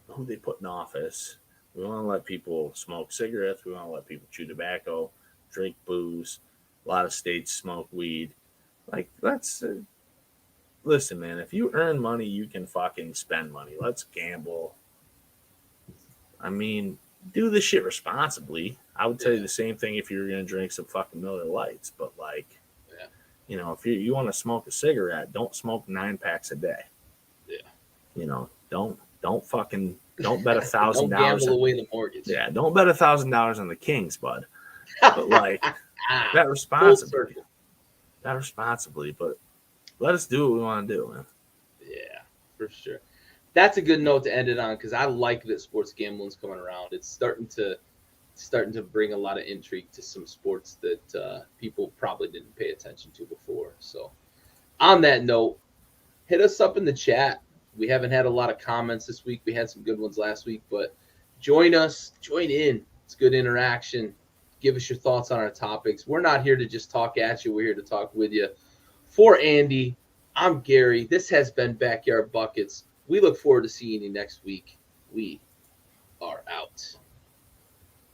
who they put in office, we want to let people smoke cigarettes. We want to let people chew tobacco, drink booze. A lot of states smoke weed. Like, let's listen, man. If you earn money, you can fucking spend money. Let's gamble. I mean, do this shit responsibly. I would tell you the same thing if you were going to drink some fucking Miller Lights. But, like, if you want to smoke a cigarette, don't smoke 9 packs a day. Yeah. Don't bet $1,000. Don't gamble away the mortgage. Yeah, don't bet $1,000 on the Kings, bud. But, like, that responsibly. But let us do what we want to do, man. Yeah, for sure. That's a good note to end it on because I like that sports gambling's coming around. It's starting to bring a lot of intrigue to some sports that people probably didn't pay attention to before. So on that note, hit us up in the chat. We haven't had a lot of comments this week. We had some good ones last week, but join us, join in. It's good interaction. Give us your thoughts on our topics. We're not here to just talk at you. We're here to talk with you. For Andy, I'm Gary. This has been Backyard Buckets. We look forward to seeing you next week. We are out.